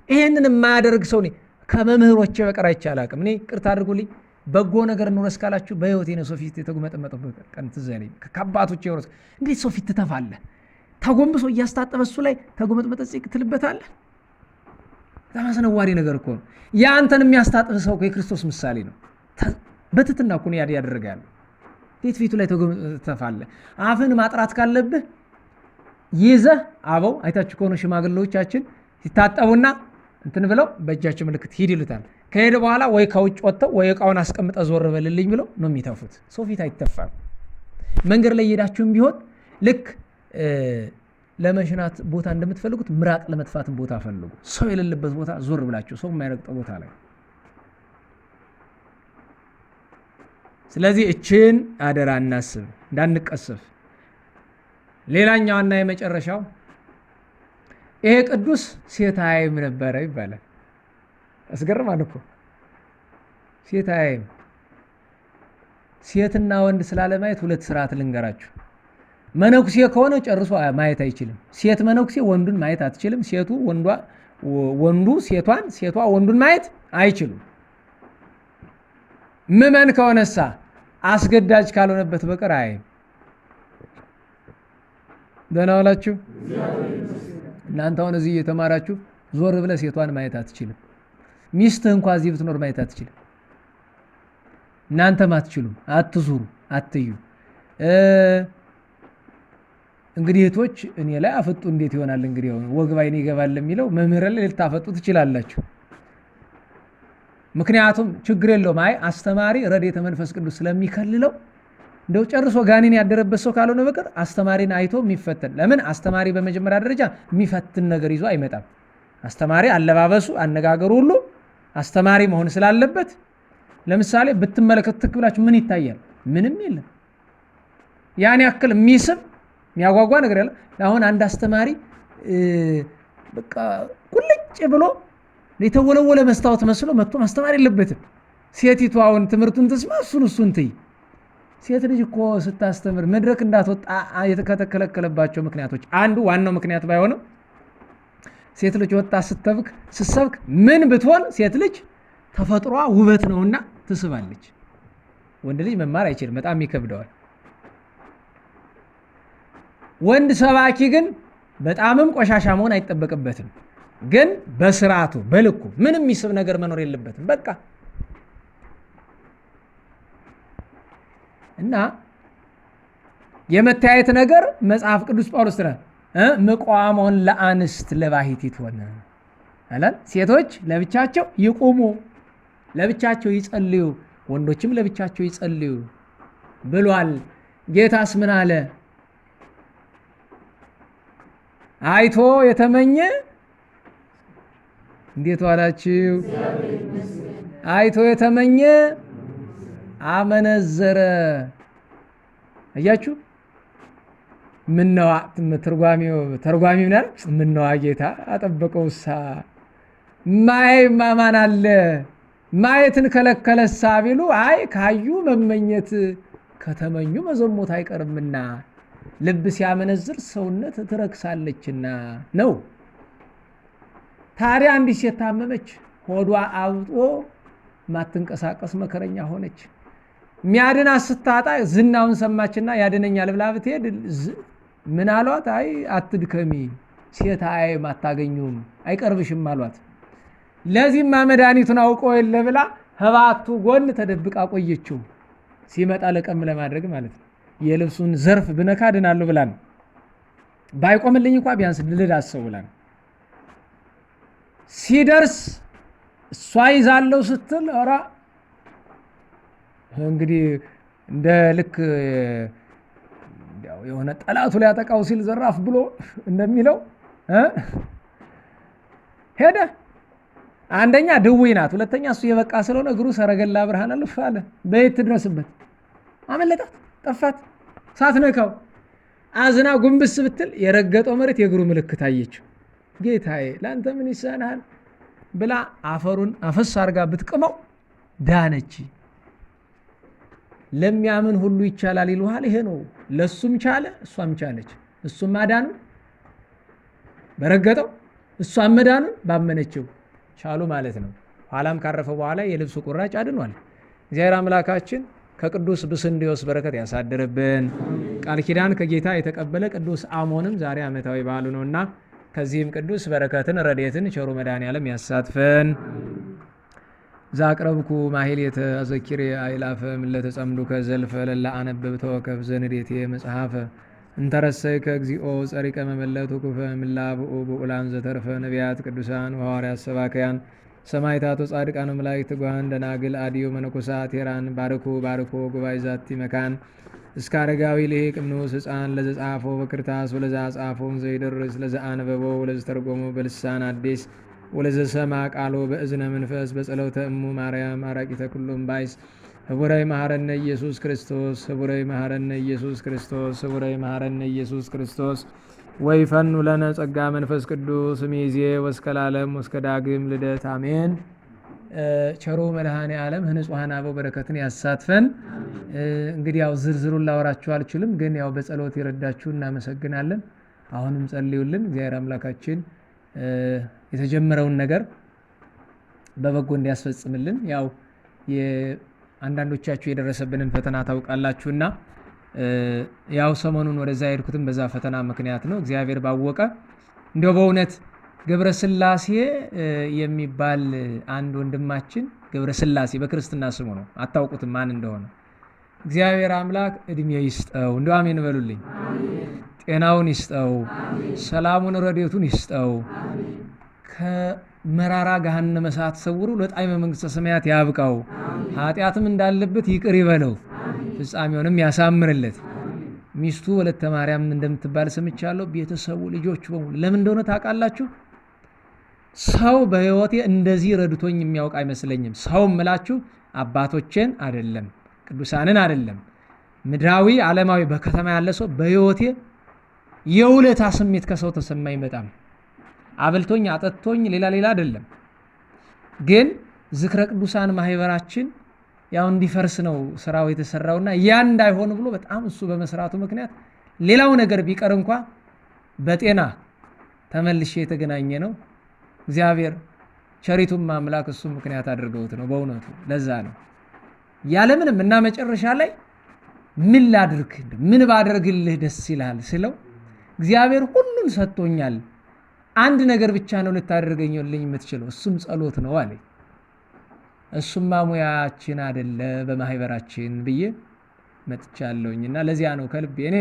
ይሄንን የማያደርግ ሰው እኔ ከመምህሮቼ በቀር አይቻል አቅም። እኔ ቅርታ አድርጉልኝ በጎ ነገር ኖረስ ካላችሁ በህይወቴ ነው ሰው ፊት የተጎመጠመጠበት ቀን ትዝ ያለኝ። ከአባቶቼ ወረስ እንዴት ሰው ፊት ትተፋለህ? ተጎንብሶ እያስታጠበ እሱ ላይ ተጎመጥመጠ ጽቅ ትልበታለህ። በጣም አስነዋሪ ነገር እኮ ነው። ያንተን የሚያስታጥብ ሰው የክርስቶስ ምሳሌ ነው። በትትና እኮ ነው ያደረገ ያለው። እንዴት ፊቱ ላይ ተጎመጥመጠ? አፍን ማጥራት ካለብህ ይዘህ አበው አይታችሁ ከሆነ ሽማግሌዎቻችን ሲታጠቡና እንትን ብለው በእጃቸው ምልክት ሂድ ይሉታል። ከሄደ በኋላ ወይ ከውጭ ወጥተው ወይ እቃውን አስቀምጠ ዞር በልልኝ ብለው ነው የሚተፉት። ሰው ፊት አይተፋም። መንገድ ላይ ሄዳችሁም ቢሆን ልክ ለመሽናት ቦታ እንደምትፈልጉት ምራቅ ለመጥፋትን ቦታ ፈልጉ። ሰው የሌለበት ቦታ ዞር ብላችሁ፣ ሰው የማይረግጠው ቦታ ላይ። ስለዚህ እችን አደራ እናስብ እንዳንቀሰፍ። ሌላኛውና የመጨረሻው ይሄ ቅዱስ ሴት አያይም ነበረ ይባላል። አስገርማል እኮ ሴት አያይም። ሴትና ወንድ ስላለማየት ሁለት ስርዓት ልንገራችሁ። መነኩሴ ከሆነ ጨርሶ ማየት አይችልም። ሴት መነኩሴ ወንዱን ማየት አትችልም። ወንዱ ሴቷን፣ ሴቷ ወንዱን ማየት አይችሉም። ምዕመን ከሆነሳ አስገዳጅ ካልሆነበት በቀር አያይም። ደህና ዋላችሁ። እናንተ አሁን እዚህ እየተማራችሁ ዞር ብለህ ሴቷን ማየት አትችልም። ሚስትህ እንኳ እዚህ ብትኖር ማየት አትችልም። እናንተም አትችሉም። አትዙሩ፣ አትዩ። እንግዲህ እህቶች እኔ ላይ አፈጡ እንዴት ይሆናል? እንግዲህ ወግ ባይኔ ይገባል የሚለው መምህር ላይ ልታፈጡ ትችላላችሁ። ምክንያቱም ችግር የለውም። አይ አስተማሪ ረድኤተ መንፈስ ቅዱስ ስለሚከልለው እንደው ጨርሶ ጋኔን ያደረበት ሰው ካልሆነ በቀር አስተማሪን አይቶ የሚፈተን ለምን? አስተማሪ በመጀመሪያ ደረጃ የሚፈትን ነገር ይዞ አይመጣም። አስተማሪ አለባበሱ፣ አነጋገሩ ሁሉ አስተማሪ መሆን ስላለበት ለምሳሌ ብትመለከቱ ትክ ብላችሁ ምን ይታያል? ምንም የለም። ያን ያክል የሚስብ የሚያጓጓ ነገር ያለ። አሁን አንድ አስተማሪ በቃ ቁልጭ ብሎ የተወለወለ መስታወት መስሎ መጥቶ ማስተማር የለበትም። ሴቲቱ አሁን ትምህርቱን ትስማ፣ እሱን ትይ። ሴት ልጅ እኮ ስታስተምር መድረክ እንዳትወጣ የተከለከለባቸው ምክንያቶች አንዱ ዋናው ምክንያት ባይሆንም ሴት ልጅ ወጣ ስትሰብክ ምን ብትሆን ሴት ልጅ ተፈጥሯ ውበት ነውና ትስባለች። ወንድ ልጅ መማር አይችልም፣ በጣም ይከብደዋል። ወንድ ሰባኪ ግን በጣምም ቆሻሻ መሆን አይጠበቅበትም። ግን በስርዓቱ በልኩ ምንም የሚስብ ነገር መኖር የለበትም። በቃ እና የመታየት ነገር መጽሐፍ ቅዱስ ጳውሎስ ምቋሞን ለአንስት ለባሕቲት ሆነ አላል። ሴቶች ለብቻቸው ይቁሙ፣ ለብቻቸው ይጸልዩ፣ ወንዶችም ለብቻቸው ይጸልዩ ብሏል። ጌታስ ምን አለ? አይቶ የተመኘ እንዴት ዋላችሁ? አይቶ የተመኘ አመነዘረ። አያችሁ? ምነዋ ተርጓሚው ምን አለ? ምነዋ ጌታ አጠበቀውሳ ማይ ማማን አለ ማየትን ከለከለሳ ቢሉ አይ ካዩ መመኘት ከተመኙ መዘሞት አይቀርምና ልብ ሲያመነዝር ሰውነት ትረክሳለችና ነው። ታዲያ አንዲት ሴት ታመመች፣ ሆዷ አብጦ ማትንቀሳቀስ መከረኛ ሆነች። ሚያድናት ስታጣ ዝናውን ሰማችና ያድነኛል ብላ ብትሄድ ምን አሏት? አይ አትድከሚ፣ ሴት አይም አታገኙም፣ አይቀርብሽም አሏት። ለዚህማ መድኃኒቱን አውቆ የለ ብላ ህባቱ ጎን ተደብቃ ቆየችው። ሲመጣ ለቀም ለማድረግ ማለት ነው። የልብሱን ዘርፍ ብነካ ድናለሁ ብላ ነው። ባይቆምልኝ እንኳ ቢያንስ ልዳሰው ብላ ነው። ሲደርስ እሷ ይዛለው ስትል ኧረ እንግዲህ እንደ ልክ የሆነ ጠላቱ ሊያጠቃው ሲል ዘራፍ ብሎ እንደሚለው ሄደ። አንደኛ ድውይ ናት፣ ሁለተኛ እሱ የበቃ ስለሆነ እግሩ ሰረገላ ብርሃን አለፍ አለ። በየት ትድረስበት? አመለጣት፣ ጠፋት፣ ሳትነካው አዝና ጉንብስ ብትል የረገጠው መሬት የእግሩ ምልክት አየችው። ጌታዬ ለአንተ ምን ይሳናል ብላ አፈሩን አፈስ አርጋ ብትቅመው ዳነች። ለሚያምን ሁሉ ይቻላል ይሉሃል። ይሄ ነው። ለሱም ቻለ፣ እሷም ቻለች። እሱም ማዳኑን በረገጠው፣ እሷም መዳኑን ባመነችው ቻሉ ማለት ነው። ኋላም ካረፈ በኋላ የልብሱ ቁራጭ አድኗል። እግዚአብሔር አምላካችን ከቅዱስ ብስንዴዎስ በረከት ያሳድርብን። ቃል ኪዳን ከጌታ የተቀበለ ቅዱስ አሞንም ዛሬ ዓመታዊ በዓሉ ነውና ከዚህም ቅዱስ በረከትን ረድኤትን ቸሩ መድኃኔዓለም ያሳትፈን። ዛቅረብኩ ማሕሌተ አዘኪሬ አእላፈ ምለተ ጸምዱከ ዘልፈ ለላ አነብብ ተወከፍ ዘንዴቴ መጽሐፈ እንተረሰይከ እግዚኦ ጸሪቀ መመለቱ ኩፈ ምላብኡ ብኡላን ዘተርፈ ነቢያት ቅዱሳን ወሐዋርያት ሰባክያን ሰማዕታት ወጻድቃን መላእክት ትጉሃን ደናግል አድዮ መነኮሳት ሄራን ባርኩ ባርኮ ጉባኤ ዛቲ መካን እስከ አረጋዊ ልሂቅ እምንዑስ ሕፃን ለዘጻፎ በክርታስ ወለዛ ጻፎን ዘይደርስ ለዘአንበቦ ወለዘተርጎሞ በልሳን አዲስ ወለዘሰማ ቃሎ በእዝነ መንፈስ በጸሎተ እሙ ማርያም አራቂተ ኩሉም ባይስ ህቡራይ መሐረነ ኢየሱስ ክርስቶስ ህቡራይ መሐረነ ኢየሱስ ክርስቶስ ህቡራይ መሐረነ ኢየሱስ ክርስቶስ ወይፈኑ ለነ ጸጋ መንፈስ ቅዱስ እምይእዜ ወእስከ ለዓለም ወእስከ ዳግም ልደት አሜን። ቸሮ መድኃኔ ዓለም ንጹሐን አበው በረከትን ያሳትፈን። እንግዲህ ያው ዝርዝሩን ላወራችሁ አልችልም፣ ግን ያው በጸሎት የረዳችሁ እናመሰግናለን። አሁንም ጸልዩልን። እግዚአብሔር አምላካችን የተጀመረውን ነገር በበጎ እንዲያስፈጽምልን። ያው አንዳንዶቻችሁ የደረሰብንን ፈተና ታውቃላችሁና ያው ሰሞኑን ወደዛ የሄድኩትም በዛ ፈተና ምክንያት ነው። እግዚአብሔር ባወቀ እንዲያው በእውነት ገብረ ስላሴ የሚባል አንድ ወንድማችን ገብረ ስላሴ በክርስትና ስሙ ነው፣ አታውቁትም ማን እንደሆነ። እግዚአብሔር አምላክ እድሜ ይስጠው፣ እንዲያው አሜን በሉልኝ። ጤናውን ይስጠው፣ ሰላሙን ረድኤቱን ይስጠው፣ ከመራራ ገሃነመ እሳት ሰውሮ ለጣዕመ መንግሥተ ሰማያት ያብቃው፣ ኃጢአትም እንዳለበት ይቅር ይበለው፣ ፍጻሜውንም ያሳምርለት። ሚስቱ ወለተ ማርያም እንደምትባል ሰምቻለሁ። ቤተሰቡ፣ ልጆቹ በሙሉ ለምን እንደሆነ ታውቃላችሁ? ሰው በሕይወቴ እንደዚህ ረድቶኝ የሚያውቅ አይመስለኝም። ሰው ምላችሁ አባቶቼን አይደለም፣ ቅዱሳንን አይደለም፣ ምድራዊ ዓለማዊ በከተማ ያለ ሰው በሕይወቴ የውለታ ስሜት ከሰው ተሰማኝ። በጣም አብልቶኝ አጠጥቶኝ ሌላ አይደለም። ግን ዝክረ ቅዱሳን ማህበራችን ያው እንዲፈርስ ነው ስራው የተሰራውና ያ እንዳይሆን ብሎ በጣም እሱ በመስራቱ ምክንያት ሌላው ነገር ቢቀር እንኳ በጤና ተመልሼ የተገናኘ ነው። እግዚአብሔር ቸሪቱም አምላክ እሱ ምክንያት አድርገውት ነው በእውነቱ። ለዛ ነው ያለምንም እና መጨረሻ ላይ ምን ላድርግ፣ ምን ባደርግልህ ደስ ይላል ስለው እግዚአብሔር ሁሉን ሰጥቶኛል፣ አንድ ነገር ብቻ ነው ልታደርገኝልኝ የምትችለው፣ እሱም ጸሎት ነው አለኝ። እሱማ ሙያችን አይደለ በማህበራችን ብዬ መጥቻለሁኝና ለዚያ ነው ከልቤ እኔ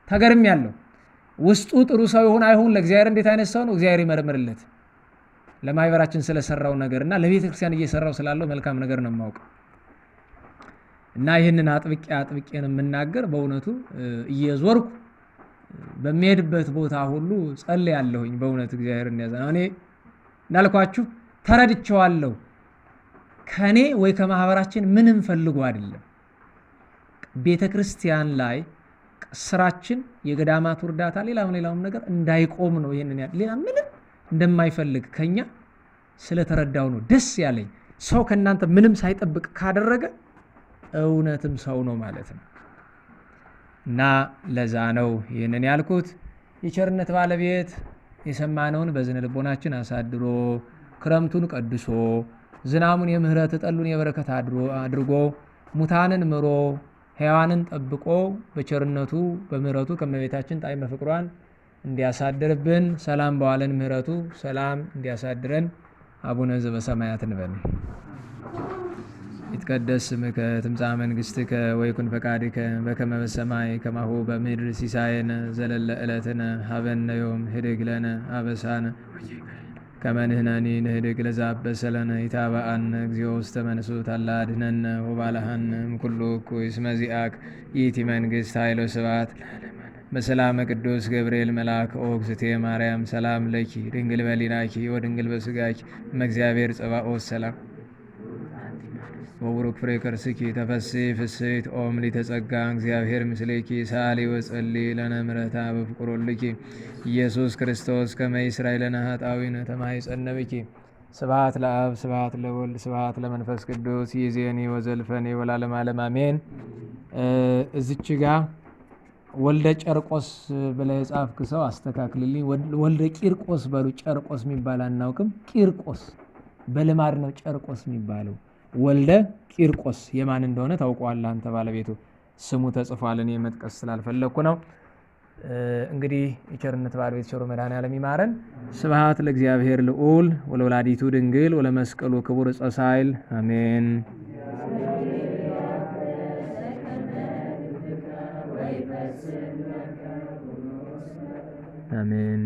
ተገርሜያለሁ። ውስጡ ጥሩ ሰው ይሁን አይሁን ለእግዚአብሔር እንዴት አይነት ሰው ነው እግዚአብሔር ይመርምርለት። ለማህበራችን ስለሰራው ነገርና ለቤተ ክርስቲያን እየሰራው ስላለው መልካም ነገር ነው የማውቀው። እና ይህንን አጥብቄ ነው የምናገር። በእውነቱ እየዞርኩ በሚሄድበት ቦታ ሁሉ ጸልያለሁኝ። በእውነት እግዚአብሔር እንዲያዘናው እኔ እንዳልኳችሁ ተረድቼዋለሁ። ከኔ ወይ ከማህበራችን ምንም ፈልጎ አይደለም። ቤተ ክርስቲያን ላይ ስራችን የገዳማቱ እርዳታ ሌላውም ነገር እንዳይቆም ነው። ይሄንን ሌላ ምንም እንደማይፈልግ ከኛ ስለተረዳው ነው ደስ ያለኝ። ሰው ከናንተ ምንም ሳይጠብቅ ካደረገ እውነትም ሰው ነው ማለት ነው። እና ለዛ ነው ይህንን ያልኩት። የቸርነት ባለቤት የሰማነውን በዝነ ልቦናችን አሳድሮ ክረምቱን ቀድሶ ዝናሙን የምህረት ጠሉን የበረከት አድርጎ ሙታንን ምሮ ሕያዋንን ጠብቆ በቸርነቱ በምህረቱ ከመቤታችን ጣዕመ ፍቅሯን እንዲያሳድርብን ሰላም በዋለን ምህረቱ ሰላም እንዲያሳድረን አቡነ ዘበሰማያት እንበል። ይትቀደስ ስምከ ትምጻእ መንግሥትከ ወይኩን ፈቃድከ በከመ በሰማይ ከማሁ በምድር ሲሳየነ ዘለለ ዕለትነ ሀበነ ዮም ህድግ ለነ አበሳነ ከመ ንሕነኒ ንህድግ ለዘአበሰ ለነ ኢታብአነ እግዚኦ ውስተ መንሱት አላ አድኅነነ ወባልሐነ እምኩሉ እኩይ እስመ ዚአከ ይእቲ መንግሥት ኃይል ወስብሐት በሰላመ ቅዱስ ገብርኤል መልአክ ኦ እግዝእትየ ማርያም ሰላም ለኪ ድንግል በሊናኪ ወድንግል በሥጋኪ እመእግዚአብሔር ጸባኦት ሰላም ወቡሩክ ፍሬ ከርስኪ ተፈሥሒ ፍሥሕት ኦ ምልዕተ ጸጋ እግዚአብሔር ምስሌኪ ሰአሊ ወጸልዪ ለነ ምሕረታ በፍቁር ወልድኪ ኢየሱስ ክርስቶስ ከመ ይሥረይ ለነ ኃጣውኢነ ተማኅፀነ ብኪ። ስብሐት ለአብ ስብሐት ለወልድ ስብሐት ለመንፈስ ቅዱስ ይእዜኒ ወዘልፈኒ ወለዓለመ ዓለም አሜን። እዚች ጋ ወልደ ጨርቆስ ብለህ የጻፍክ ሰው አስተካክልልኝ። ወልደ ቂርቆስ በሉ። ጨርቆስ የሚባል አናውቅም። ቂርቆስ በልማድ ነው ጨርቆስ የሚባለው። ወልደ ቂርቆስ የማን እንደሆነ ታውቀዋለህ አንተ ባለቤቱ። ስሙ ተጽፏል። እኔ መጥቀስ ስላልፈለኩ ነው። እንግዲህ የቸርነት ባለቤት ቸሩ መድኃኔዓለም ይማረን። ስብሐት ለእግዚአብሔር ልዑል ወለወላዲቱ ድንግል ወለመስቀሉ ክቡር ዕፀ ሣህል አሜን። አሜን።